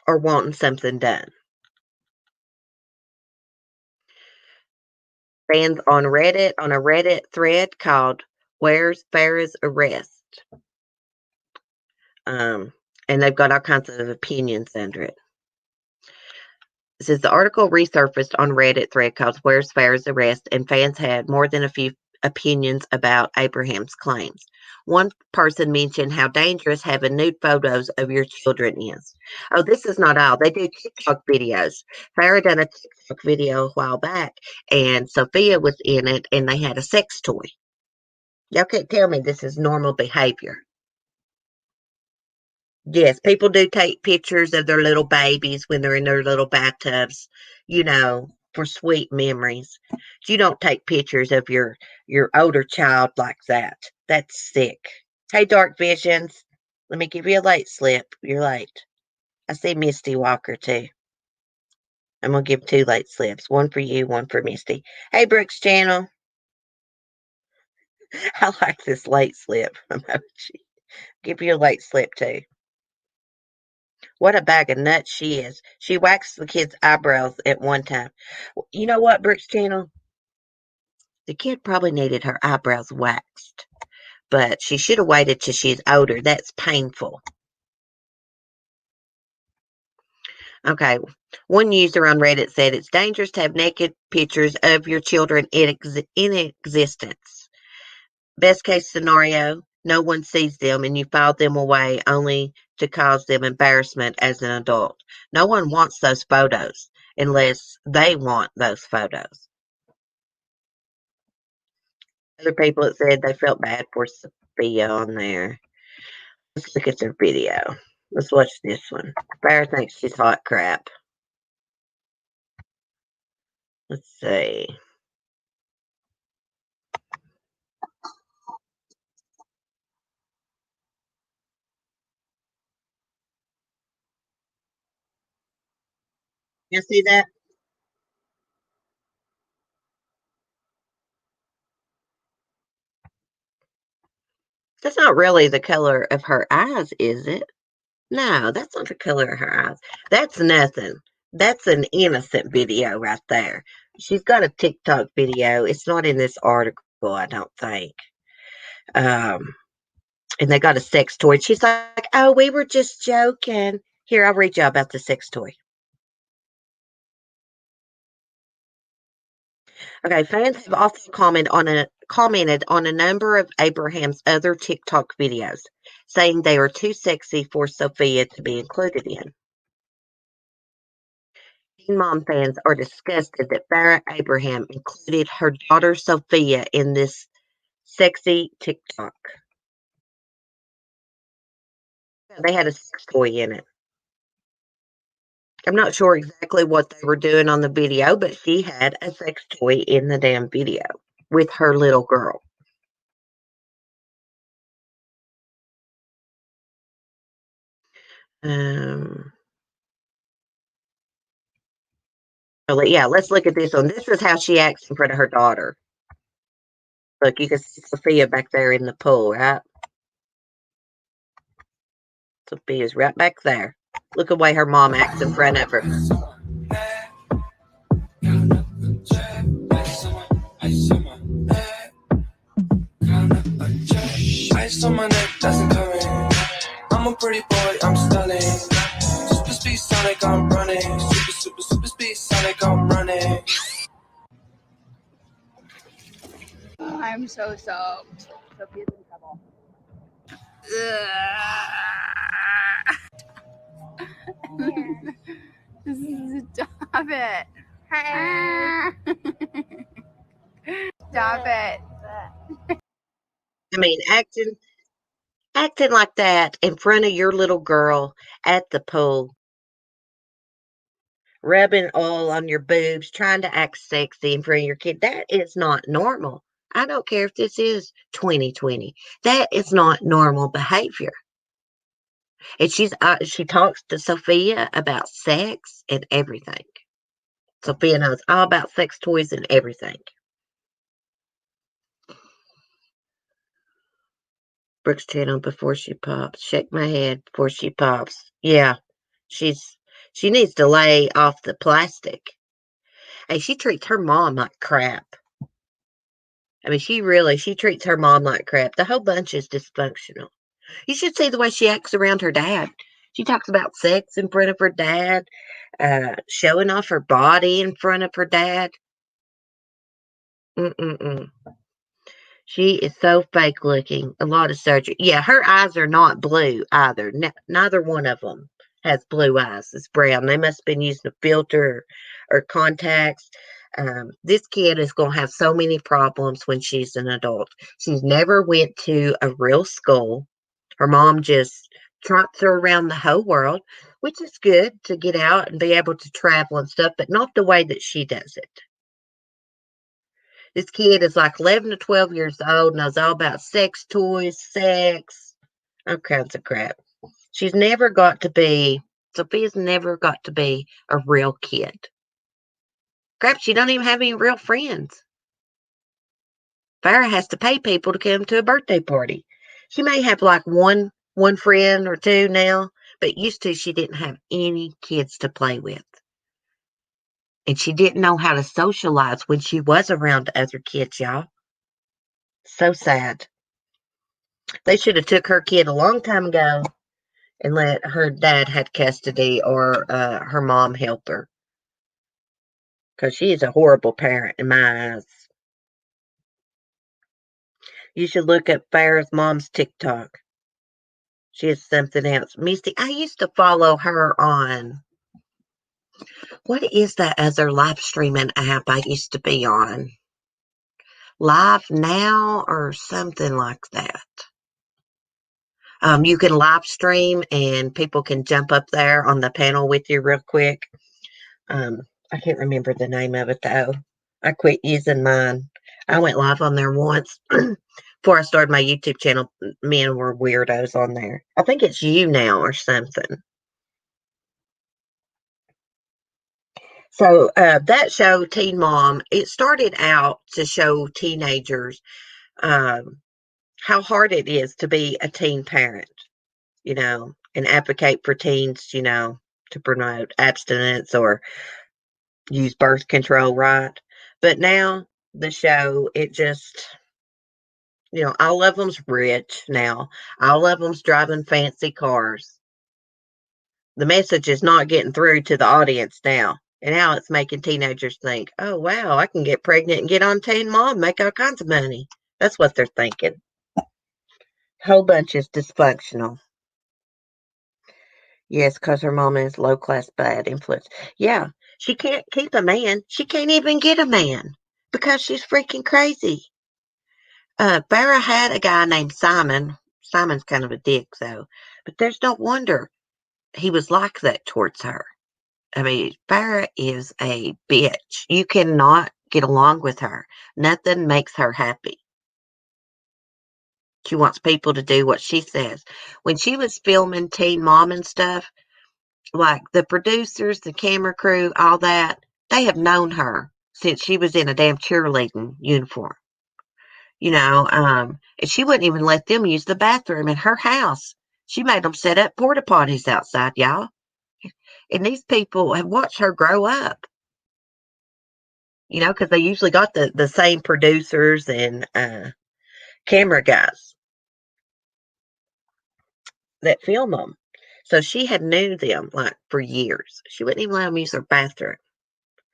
are wanting something done. Fans on Reddit, on a Reddit thread called Where's Farrah's Arrest? And they've got all kinds of opinions under it. It says the article resurfaced on Reddit thread called Where's Farrah's Arrest, and fans had more than a few opinions about Abraham's claims. One person mentioned how dangerous having nude photos of your children is. Oh, this is not all. They do TikTok videos. Farrah done a TikTok video a while back, and Sophia was in it, and they had a sex toy. Y'all can't tell me this is normal behavior. Yes, people do take pictures of their little babies when they're in their little bathtubs, for sweet memories. You don't take pictures of your older child like that. That's sick. Hey, Dark Visions, let me give you a late slip. You're late. I see Misty Walker too. I'm gonna give 2 late slips. One for you, one for Misty. Hey, Brooks Channel. I like this late slip emoji. Give you a late slip too. What a bag of nuts she is. She waxed the kid's eyebrows at one time. You know what, Brooks Channel? The kid probably needed her eyebrows waxed, but she should have waited till she's older. That's painful. Okay. One user on Reddit said it's dangerous to have naked pictures of your children in existence. Best case scenario, no one sees them and you file them away only to cause them embarrassment as an adult. No one wants those photos unless they want those photos. Other people that said they felt bad for Sophia on there. Let's look at their video. Let's watch this one. Farrah thinks she's hot crap. Let's see. You see that? That's not really the color of her eyes, is it? No, that's not the color of her eyes. That's nothing. That's an innocent video right there. She's got a TikTok video. It's not in this article, I don't think. And they got a sex toy. She's like, "Oh, we were just joking." Here, I'll read you about the sex toy. Okay, fans have also commented on a number of Abraham's other TikTok videos, saying they are too sexy for Sophia to be included in. Teen Mom fans are disgusted that Farrah Abraham included her daughter Sophia in this sexy TikTok. They had a sex toy in it. I'm not sure exactly what they were doing on the video, but she had a sex toy in the damn video with her little girl. Yeah, let's look at this one. This is how she acts in front of her daughter. Look, you can see Sophia back there in the pool, right? Sophia's right back there. Look at the way her mom acts in front of her. Ice on my neck, doesn't come in. I'm a pretty boy, I'm stunning. Super speed Sonic, I'm running. Super speed Sonic, I'm running. I'm so soaked. Sophia's in trouble. Stop it. Stop it. I mean, acting like that in front of your little girl at the pool, rubbing oil on your boobs, trying to act sexy in front of your kid, that is not normal. I don't care if this is 2020. That is not normal behavior. And she talks to Sophia about sex and everything. Sophia knows all about sex toys and everything. Brooks channel before she pops. Shake my head before she pops. Yeah, she needs to lay off the plastic. Hey, she treats her mom like crap. I mean, she treats her mom like crap. The whole bunch is dysfunctional. You should see the way she acts around her dad. She talks about sex in front of her dad, showing off her body in front of her dad. Mm-mm-mm. She is so fake looking. A lot of surgery. Yeah, her eyes are not blue either. Neither one of them has blue eyes. It's brown. They must have been using a filter or contacts. This kid is going to have so many problems when she's an adult. She's never went to a real school. Her mom just trots her around the whole world, which is good to get out and be able to travel and stuff, but not the way that she does it. This kid is like 11 to 12 years old, knows all about sex toys, sex, all kinds of crap. Sophia's never got to be a real kid. Crap, she don't even have any real friends. Farrah has to pay people to come to a birthday party. She may have like one friend or two now, but used to she didn't have any kids to play with. And she didn't know how to socialize when she was around other kids, y'all. So sad. They should have took her kid a long time ago and let her dad had custody or her mom help her. Because she is a horrible parent in my eyes. You should look up Farrah's mom's TikTok. She is something else. Misty, I used to follow her on, what is that other live streaming app I used to be on? Live Now or something like that. You can live stream and people can jump up there on the panel with you real quick. I can't remember the name of it though. I quit using mine. I went live on there once before I started my YouTube channel. Men were weirdos on there. I think it's You Now or something. So that show, Teen Mom, it started out to show teenagers how hard it is to be a teen parent, and advocate for teens, to promote abstinence or use birth control, right? But now the show, it just, all of them's rich now. All of them's driving fancy cars. The message is not getting through to the audience now. And now it's making teenagers think, oh, wow, I can get pregnant and get on Teen Mom, make all kinds of money. That's what they're thinking. Whole bunch is dysfunctional. Yes, because her mama is low-class bad influence. Yeah, she can't keep a man. She can't even get a man because she's freaking crazy. Farrah had a guy named Simon. Simon's kind of a dick, though. But there's no wonder he was like that towards her. I mean, Farrah is a bitch. You cannot get along with her. Nothing makes her happy. She wants people to do what she says. When she was filming Teen Mom and stuff, like the producers, the camera crew, all that, they have known her since she was in a damn cheerleading uniform. And she wouldn't even let them use the bathroom in her house. She made them set up porta potties outside, y'all. And these people have watched her grow up. Because they usually got the same producers and camera guys that film them. So she had knew them like for years. She wouldn't even let them use their bathroom.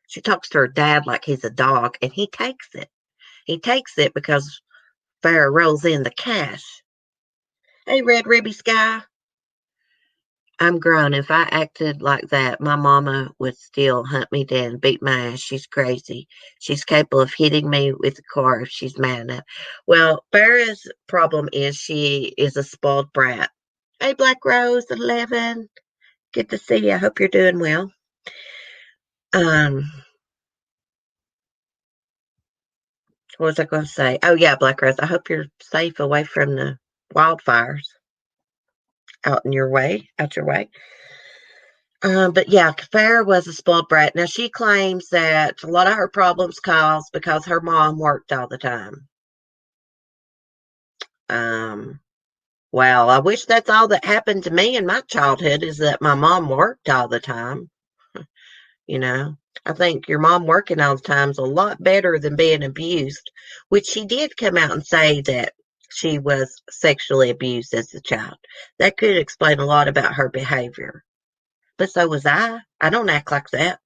She talks to her dad like he's a dog, and he takes it. He takes it because Farrah rolls in the cash. Hey, Red Ribby Sky. I'm grown. If I acted like that, my mama would still hunt me down and beat my ass. She's crazy. She's capable of hitting me with a car if she's mad enough. Well, Farrah's problem is she is a spoiled brat. Hey, Black Rose 11. Good to see you. I hope you're doing well. What was I going to say? Oh, yeah, Black Rose. I hope you're safe away from the wildfires out your way. But yeah, Farrah was a spoiled brat. Now she claims that a lot of her problems caused because her mom worked all the time. Um, well, I wish that's all that happened to me in my childhood is that my mom worked all the time. You know, I think your mom working all the time is a lot better than being abused, which she did come out and say that she was sexually abused as a child. That could explain a lot about her behavior. But so was I. I don't act like that.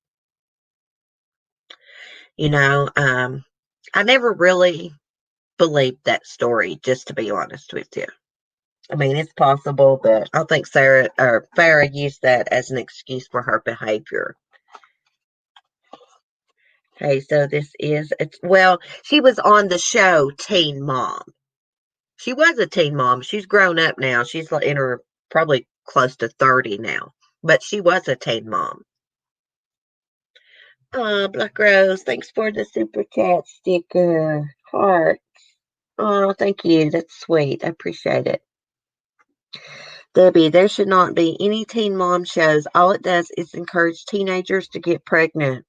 You know, I never really believed that story, just to be honest with you. I mean, it's possible, but I think Sarah or Farrah used that as an excuse for her behavior. Okay, so well, she was on the show Teen Mom. She was a teen mom. She's grown up now. She's in her probably close to 30 now, but she was a teen mom. Oh, Black Rose, thanks for the super chat sticker heart. Oh, thank you. That's sweet. I appreciate it. Debbie, there should not be any teen mom shows. All it does is encourage teenagers to get pregnant.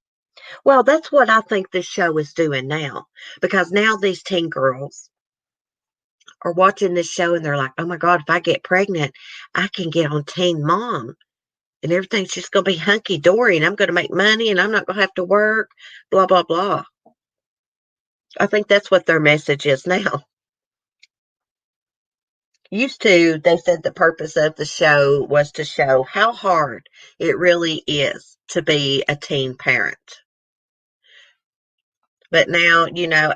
Well, that's what I think this show is doing now. Because now these teen girls are watching this show and they're like, oh my God, if I get pregnant, I can get on Teen Mom. And everything's just going to be hunky dory and I'm going to make money and I'm not going to have to work, blah, blah, blah. I think that's what their message is now. Used to, they said the purpose of the show was to show how hard it really is to be a teen parent. But now,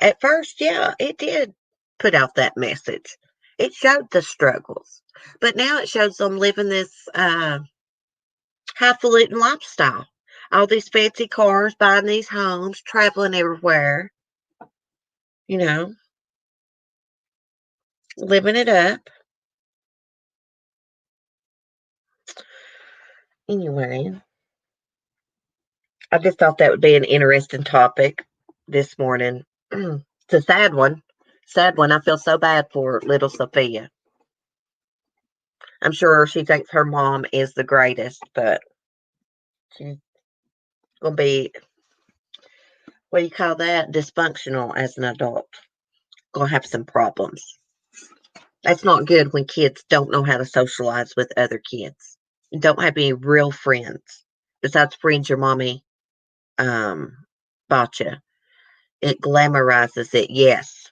at first, yeah, it did put out that message. It showed the struggles. But now it shows them living this highfalutin lifestyle. All these fancy cars, buying these homes, traveling everywhere, you know, living it up. Anyway, I just thought that would be an interesting topic this morning. It's a sad one. Sad one. I feel so bad for little Sophia. I'm sure she thinks her mom is the greatest, but she's going to be, what do you call that? Dysfunctional as an adult. Going to have some problems. That's not good when kids don't know how to socialize with other kids. Don't have any real friends besides friends your mommy bought you. It glamorizes it, yes.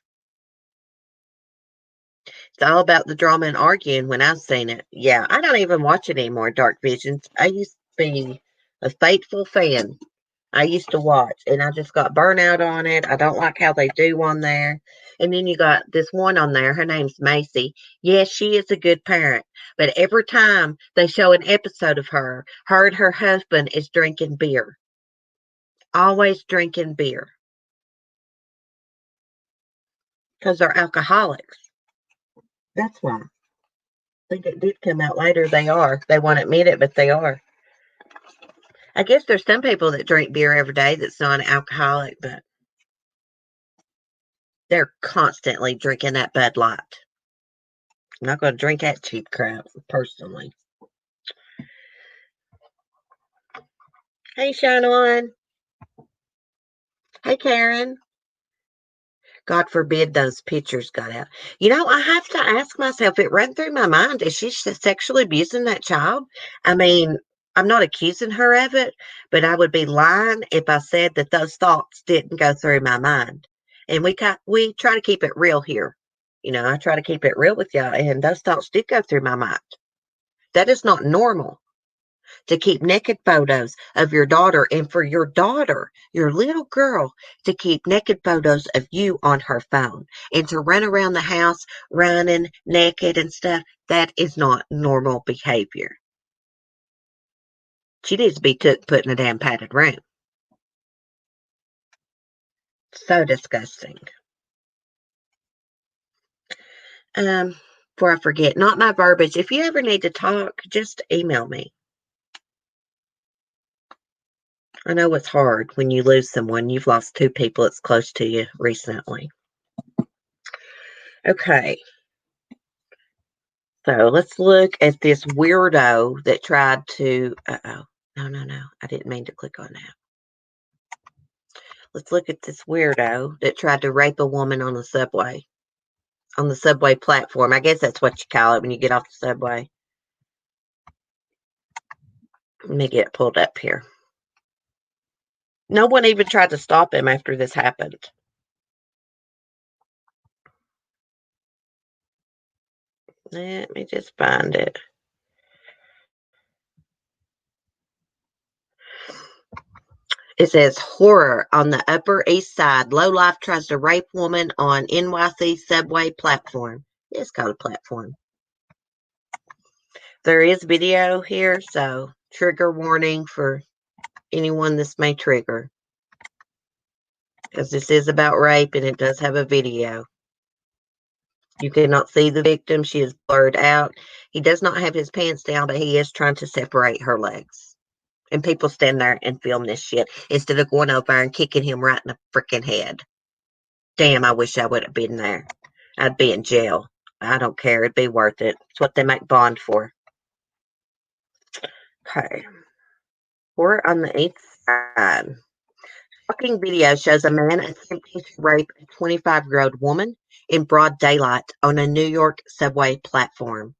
It's all about the drama and arguing when I've seen it. Yeah, I don't even watch it anymore, Dark Visions. I used to be a faithful fan. I used to watch, and I just got burnt out on it. I don't like how they do on there. And then you got this one on there. Her name's Macy. Yes, she is a good parent. But every time they show an episode of her and her husband is drinking beer. Always drinking beer. Because they're alcoholics. That's why. I think it did come out later. They are. They won't admit it, but they are. I guess there's some people that drink beer every day that's not an alcoholic, but they're constantly drinking that Bud Light. I'm not going to drink that cheap crap, personally. Hey, Shine On. Hey, Karen. God forbid those pictures got out. I have to ask myself, it ran through my mind, is she sexually abusing that child? I mean, I'm not accusing her of it, but I would be lying if I said that those thoughts didn't go through my mind. And we try to keep it real here. I try to keep it real with y'all, and those thoughts did go through my mind. That is not normal to keep naked photos of your daughter, and for your daughter, your little girl, to keep naked photos of you on her phone and to run around the house running naked and stuff. That is not normal behavior. She needs to be put in a damn padded room. So disgusting. Before I forget, not my verbiage. If you ever need to talk, just email me. I know it's hard when you lose someone. You've lost two people that's close to you recently. Okay. So let's look at this weirdo that tried to. Uh-oh. No. I didn't mean to click on that. Let's look at this weirdo that tried to rape a woman on the subway platform. I guess that's what you call it when you get off the subway. Let me get it pulled up here. No one even tried to stop him after this happened. Let me just find it. It says horror on the Upper East Side. Lowlife tries to rape woman on NYC subway platform. It's called a platform. There is video here, so trigger warning for anyone this may trigger. Because this is about rape and it does have a video. You cannot see the victim. She is blurred out. He does not have his pants down, but he is trying to separate her legs. And people stand there and film this shit instead of going over and kicking him right in the freaking head. Damn, I wish I would have been there. I'd be in jail. I don't care. It'd be worth it. It's what they make bond for. Okay. We're on the east side. Shocking video shows a man attempting to rape a 25-year-old woman in broad daylight on a New York subway platform.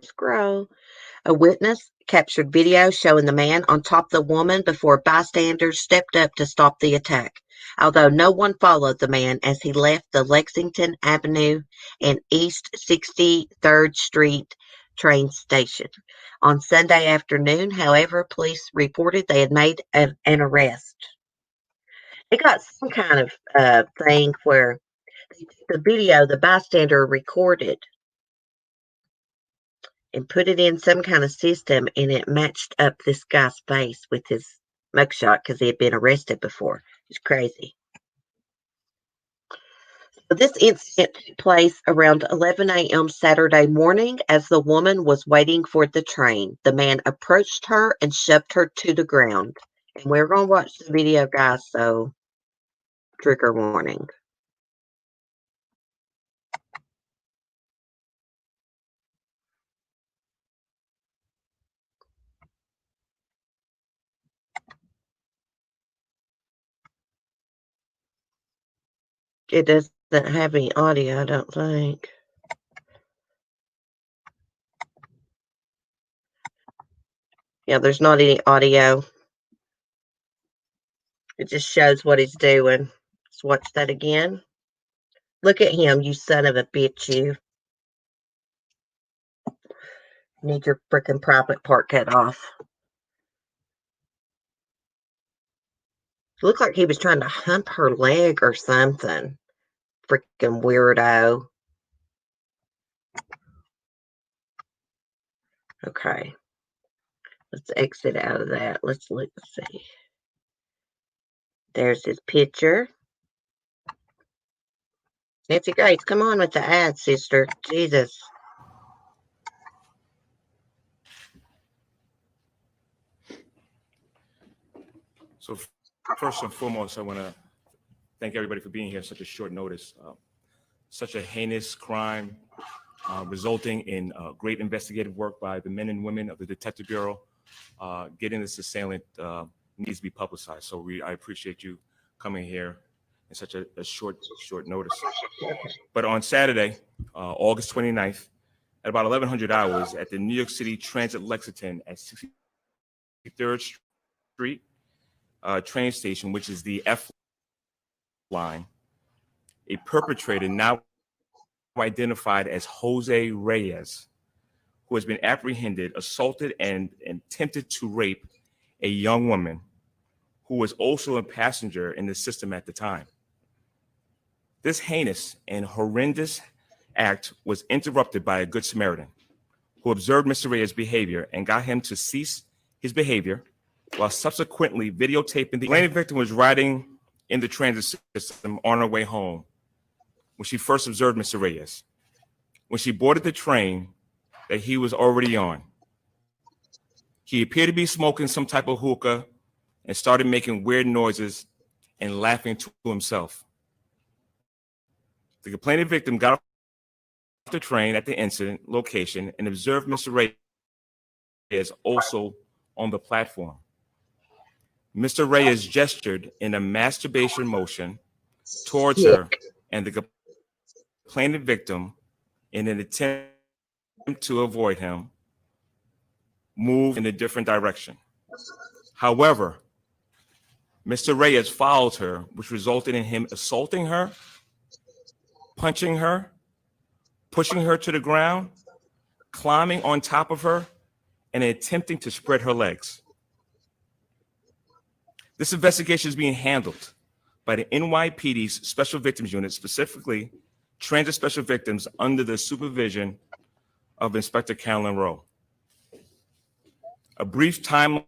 Scroll. A witness captured video showing the man on top of the woman before bystanders stepped up to stop the attack, although no one followed the man as he left the Lexington Avenue and East 63rd Street train station. On Sunday afternoon, however, police reported they had made an arrest. It got some kind of thing where the video the bystander recorded and put it in some kind of system, and it matched up this guy's face with his mugshot because he had been arrested before. It's crazy. So this incident took place around 11 a.m. Saturday morning as the woman was waiting for the train. The man approached her and shoved her to the ground. And we're going to watch the video, guys, so trigger warning. It doesn't have any audio, I don't think. Yeah, there's not any audio. It just shows what he's doing. Let's watch that again. Look at him, you son of a bitch, you. Need your freaking private part cut off. Looked like he was trying to hump her leg or something. Freaking weirdo. Okay. Let's exit out of that. Let's see. There's his picture. Nancy Grace, come on with the ad, sister. Jesus. So first and foremost, I want to thank everybody for being here at such a short notice. Such a heinous crime resulting in great investigative work by the men and women of the Detective Bureau. Getting this assailant needs to be publicized. So I appreciate you coming here in such a short notice. But on Saturday, August 29th, at about 1100 hours at the New York City Transit Lexington at 63rd Street train station, which is the F line, a perpetrator now identified as Jose Reyes, who has been apprehended, assaulted, and attempted to rape a young woman who was also a passenger in the system at the time. This heinous and horrendous act was interrupted by a Good Samaritan who observed Mr. Reyes' behavior and got him to cease his behavior while subsequently videotaping the plaintiff victim was riding in the transit system on her way home when she first observed Mr. Reyes. When she boarded the train that he was already on, he appeared to be smoking some type of hookah and started making weird noises and laughing to himself. The complaining victim got off the train at the incident location and observed Mr. Reyes also on the platform. Mr. Reyes gestured in a masturbation motion towards her, and the complaining victim, in an attempt to avoid him, moved in a different direction. However, Mr. Reyes followed her, which resulted in him assaulting her, punching her, pushing her to the ground, climbing on top of her, and attempting to spread her legs. This investigation is being handled by the NYPD's Special Victims Unit, specifically Transit Special Victims, under the supervision of Inspector Carolyn Rowe. A brief timeline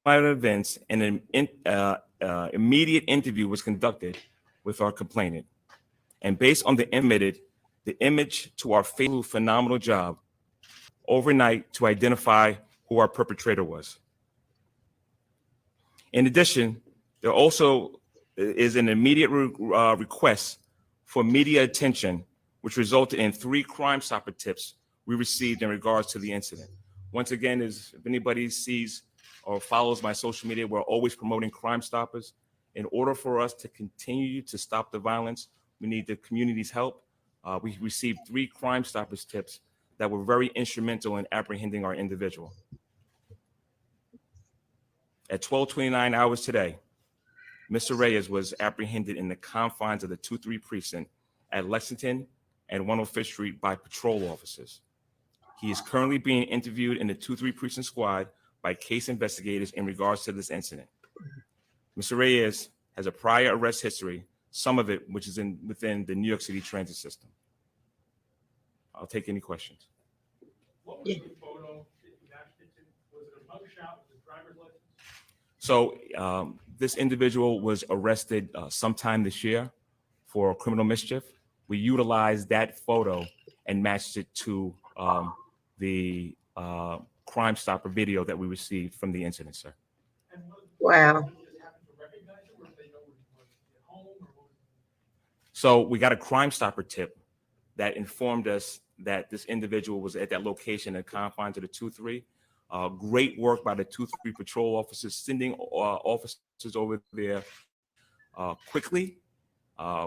of events and an immediate interview was conducted with our complainant. And based on the image to our faithful, phenomenal job overnight to identify who our perpetrator was. In addition, there also is an immediate request for media attention, which resulted in 3 Crime Stopper tips we received in regards to the incident. Once again, if anybody sees or follows my social media, we're always promoting Crime Stoppers. In order for us to continue to stop the violence, we need the community's help. We received 3 Crime Stoppers tips that were very instrumental in apprehending our individual. At 12:29 hours today, Mr. Reyes was apprehended in the confines of the 2-3 precinct at Lexington and 105th Street by patrol officers. He is currently being interviewed in the 2-3 precinct squad by case investigators in regards to this incident. Mr. Reyes has a prior arrest history, some of it which is within the New York City transit system. I'll take any questions. What was the photo that you matched it to? Was it a mugshot with a driver's license? So this individual was arrested sometime this year for criminal mischief. We utilized that photo and matched it to the Crime Stopper video that we received from the incident, sir. Wow. So we got a Crime Stopper tip that informed us that this individual was at that location and confined to the 2-3. Great work by the 2-3 patrol officers, sending officers over there quickly.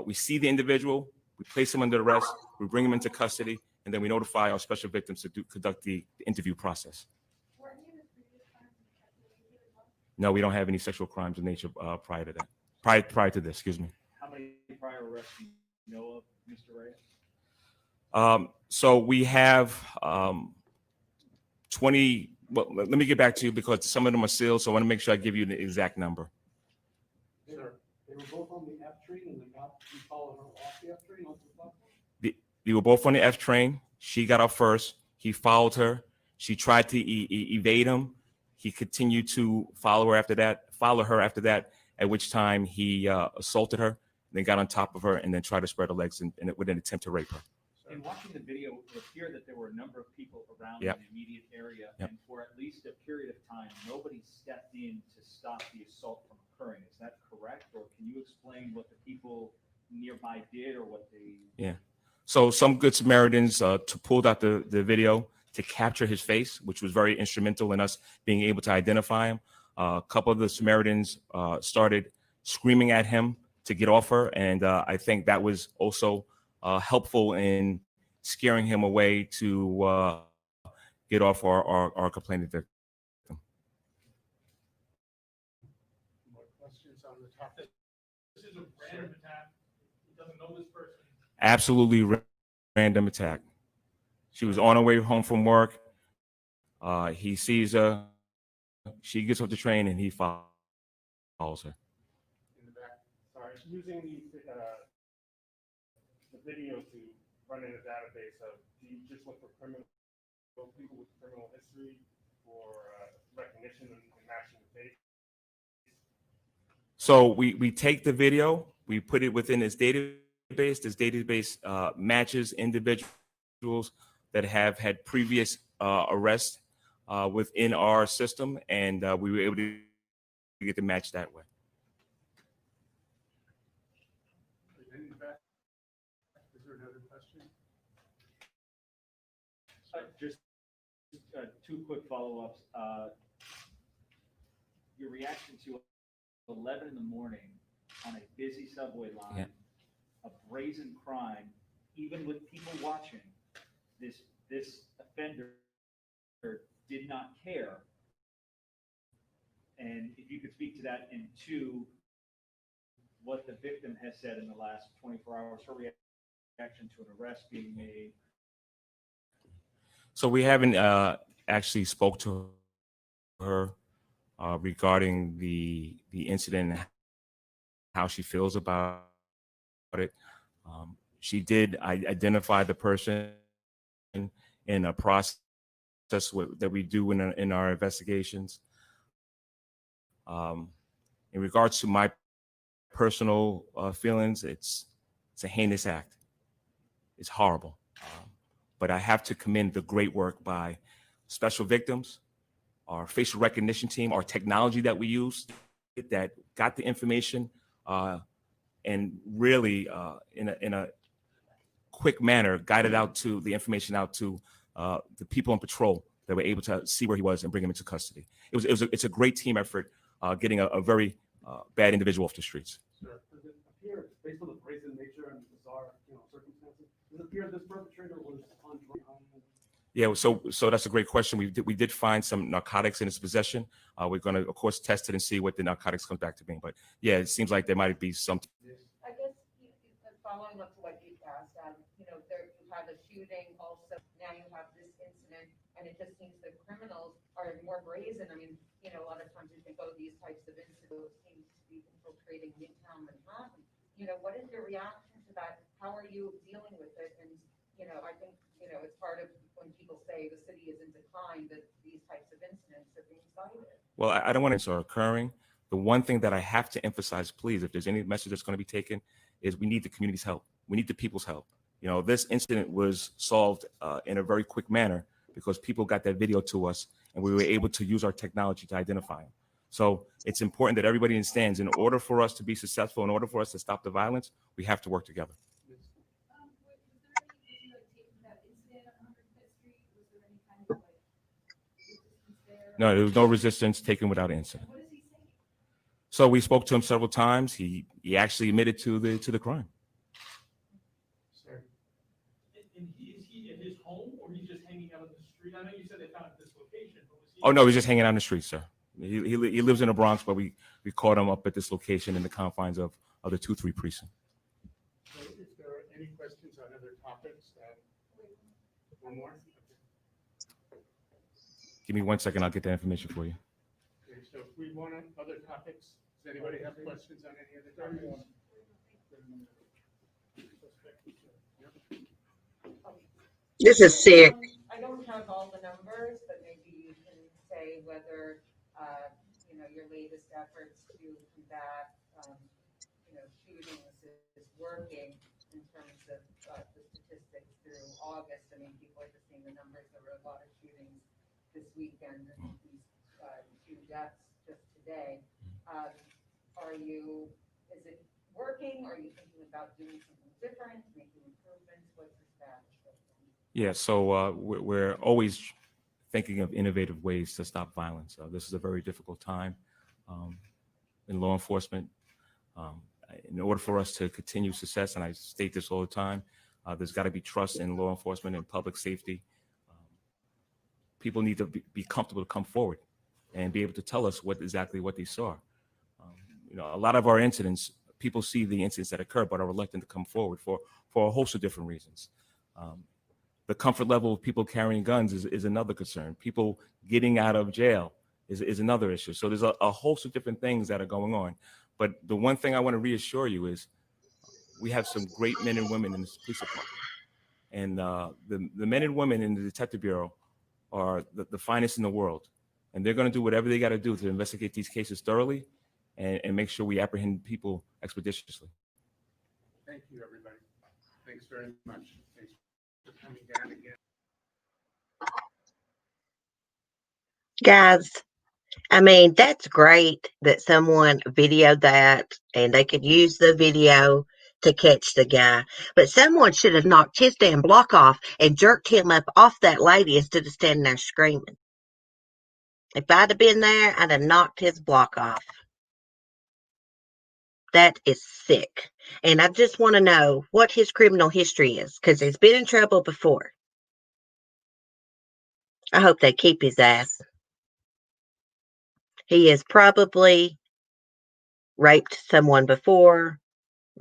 We see the individual, we place him under arrest, we bring him into custody, and then we notify our special victims to conduct the interview process. No, we don't have any sexual crimes of nature prior to that. Prior to this, excuse me. How many prior arrests do you know of, Mr. Reyes? So we have 20. Well, let me get back to you because some of them are sealed, so I want to make sure I give you the exact number. Sir, they were both on the F train and you followed her off the F train onto the platform? We were both on the F train. She got off first. He followed her. She tried to evade him. He continued to follow her after that, at which time he assaulted her, then got on top of her, and then tried to spread her legs with an attempt to rape her. In watching the video, it appeared that there were a number of people around Yep. the immediate area, Yep. and for at least a period of time, nobody stepped in to stop the assault from occurring. Is that correct? Or can you explain what the people nearby did or what they... Yeah. So some good Samaritans pulled out the video to capture his face, which was very instrumental in us being able to identify him. A couple of the Samaritans started screaming at him to get off her, and I think that was also helpful in scaring him away to get off our complaining victim. More questions on the topic? This is a random attack. He doesn't know this person. Absolutely random attack. She was on her way home from work. He sees her. She gets off the train and he follows her. In the back. Sorry. Using the video to run in a database of, do you just look for people with criminal history for recognition and matching the face? So we take the video, we put it within this database. This database matches individuals that have had previous arrests within our system, and we were able to get the match that way. Just two quick follow-ups. Your reaction to 11 in the morning on a busy subway line, a brazen crime, even with people watching, this offender did not care. And if you could speak to that, and two, what the victim has said in the last 24 hours, her reaction to an arrest being made. So we haven't actually spoke to her regarding the incident and how she feels about it. She did identify the person in a process that we do in our investigations. In regards to my personal feelings, it's a heinous act. It's horrible. But I have to commend the great work by special victims, our facial recognition team, our technology that we use that got the information and really in a quick manner guided out to the information out to the people on patrol that were able to see where he was and bring him into custody. It's a great team effort getting a very bad individual off the streets. Sure. Does it appear, based on the brazen nature and bizarre, circumstances, does it appear this perpetrator was on drugs? Yeah, so that's a great question. We did find some narcotics in his possession. We're going to, of course, test it and see what the narcotics comes back to being. But yeah, it seems like there might be something. I guess following up to what you asked, there you have a shooting also. Now you have this incident, and it just seems the criminals are more brazen. I mean, a lot of times we think, oh, these types of incidents seem to be infiltrating Midtown Manhattan. What is your reaction to that? How are you dealing with it? And I think it's part of when people say the city is in decline that these types of incidents are being cited. Well, I don't want to are occurring. The one thing that I have to emphasize, please, if there's any message that's going to be taken, is we need the community's help. We need the people's help. This incident was solved in a very quick manner because people got that video to us and we were able to use our technology to identify him. So it's important that everybody understands in order for us to be successful, in order for us to stop the violence, we have to work together. No, there was no resistance taken without incident. So we spoke to him several times. He actually admitted to the crime. Sir. And is he in his home or he's just hanging out on the street? I know you said they found this location, but was he? Oh no, he's just hanging out in the street, sir. He lives in the Bronx, but we caught him up at this location in the confines of the 2-3 precinct. So if there are any questions on other topics, one more. Give me 1 second, I'll get that information for you. Okay, so if we want other topics, does anybody have questions on any other topics? This is sick. I don't have all the numbers, but maybe you can say whether, your latest efforts to combat, shootings is working in terms of the statistics through August. I mean, people are just seeing the numbers. There were a lot of shootings this weekend and these 2 deaths just today. Is it working? Are you thinking about doing something different, making improvements? What's the status? Yeah, so we're always thinking of innovative ways to stop violence. This is a very difficult time in law enforcement. In order for us to continue success, and I state this all the time, there's got to be trust in law enforcement and public safety. People need to be comfortable to come forward and be able to tell us exactly what they saw. A lot of our incidents, people see the incidents that occur, but are reluctant to come forward for a host of different reasons. The comfort level of people carrying guns is another concern. People getting out of jail is another issue. So there's a host of different things that are going on. But the one thing I want to reassure you is we have some great men and women in this police department. And the men and women in the Detective Bureau are the finest in the world. And they're going to do whatever they got to do to investigate these cases thoroughly and make sure we apprehend people expeditiously. Thank you, everybody. Thanks very much. Thanks for coming down again. Guys, I mean, that's great that someone videoed that and they could use the video to catch the guy. But someone should have knocked his damn block off and jerked him up off that lady instead of standing there screaming. If I'd have been there, I'd have knocked his block off. That is sick. And I just want to know what his criminal history is, because he's been in trouble before. I hope they keep his ass. He has probably raped someone before,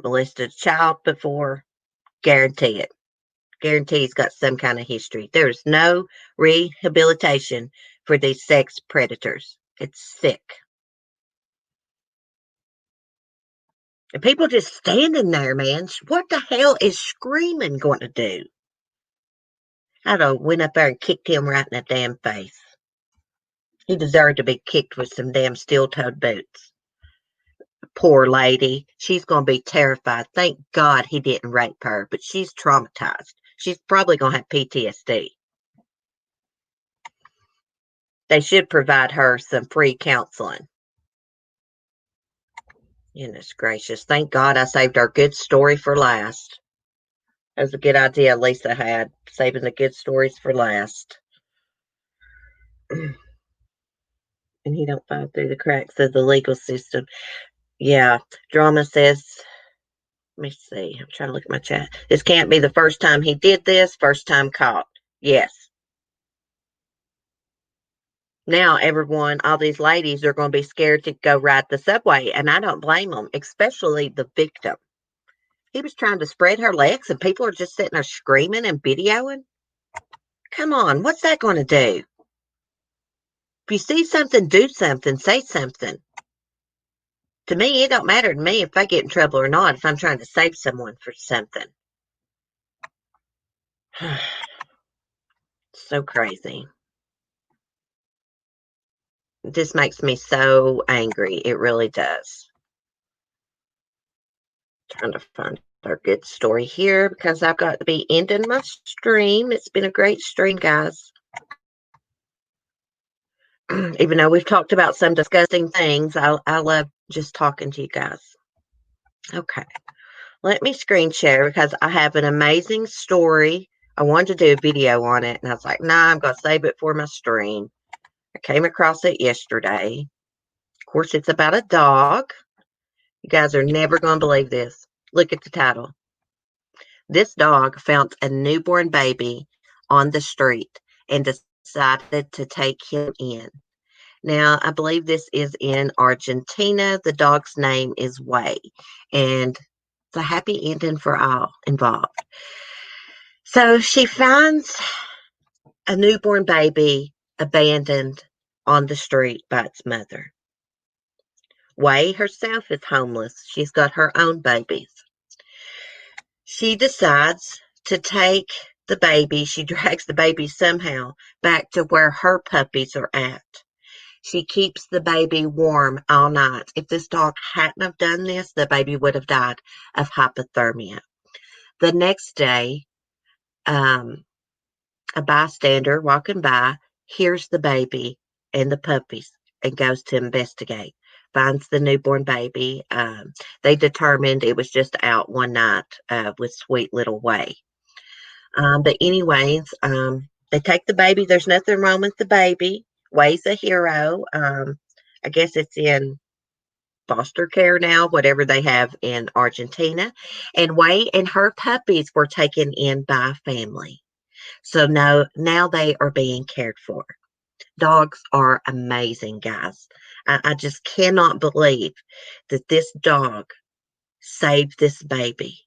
molested a child before. Guarantee it. Guarantee he's got some kind of history. There's no rehabilitation for these sex predators. It's sick. And people just standing there, man. What the hell is screaming going to do? I'd have went up there and kicked him right in the damn face. He deserved to be kicked with some damn steel-toed boots. Poor lady. She's going to be terrified. Thank God he didn't rape her, but she's traumatized. She's probably going to have PTSD. They should provide her some free counseling. Goodness gracious. Thank God I saved our good story for last. That was a good idea Lisa had, saving the good stories for last. And he don't fall through the cracks of the legal system. Yeah. Drama says, let me see. I'm trying to look at my chat. This can't be the first time he did this. First time caught. Yes. Now everyone, all these ladies are going to be scared to go ride the subway. And I don't blame them, especially the victim. He was trying to spread her legs and people are just sitting there screaming and videoing. Come on, what's that going to do? If you see something, do something, say something. To me, it don't matter to me if I get in trouble or not if I'm trying to save someone for something. So crazy. It just makes me so angry. It really does. Trying to find our good story here because I've got to be ending my stream. It's been a great stream, guys. Even though we've talked about some disgusting things, I love just talking to you guys. Okay. Let me screen share because I have an amazing story. I wanted to do a video on it, and I was like, nah, I'm going to save it for my stream. I came across it yesterday. Of course, it's about a dog. You guys are never going to believe this. Look at the title. This dog found a newborn baby on the street and decided to take him in. Now, I believe this is in Argentina. The dog's name is Way, and it's a happy ending for all involved. So she finds a newborn baby abandoned on the street by its mother. Way herself is homeless. She's got her own babies. She decides to take the baby. She drags the baby somehow back to where her puppies are at. She keeps the baby warm all night. If this dog hadn't have done this, the baby would have died of hypothermia. The next day, a bystander walking by hears the baby and the puppies and goes to investigate. Finds the newborn baby. They determined it was just out one night with sweet little Way. But anyways, they take the baby. There's nothing wrong with the baby. Way's a hero. I guess it's in foster care now, whatever they have in Argentina. And Way and her puppies were taken in by a family. So now they are being cared for. Dogs are amazing, guys. I just cannot believe that this dog saved this baby.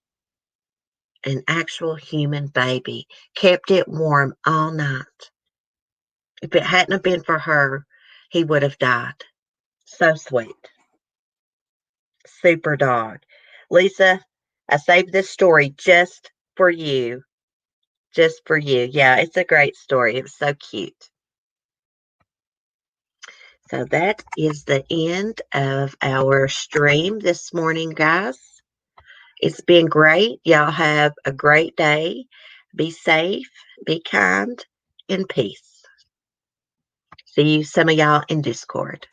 An actual human baby. Kept it warm all night. If it hadn't have been for her, he would have died. So sweet. Super dog. Lisa, I saved this story just for you. Just for you. Yeah, it's a great story. It was so cute. So that is the end of our stream this morning, guys. It's been great. Y'all have a great day. Be safe, be kind, and peace. See you, some of y'all in Discord.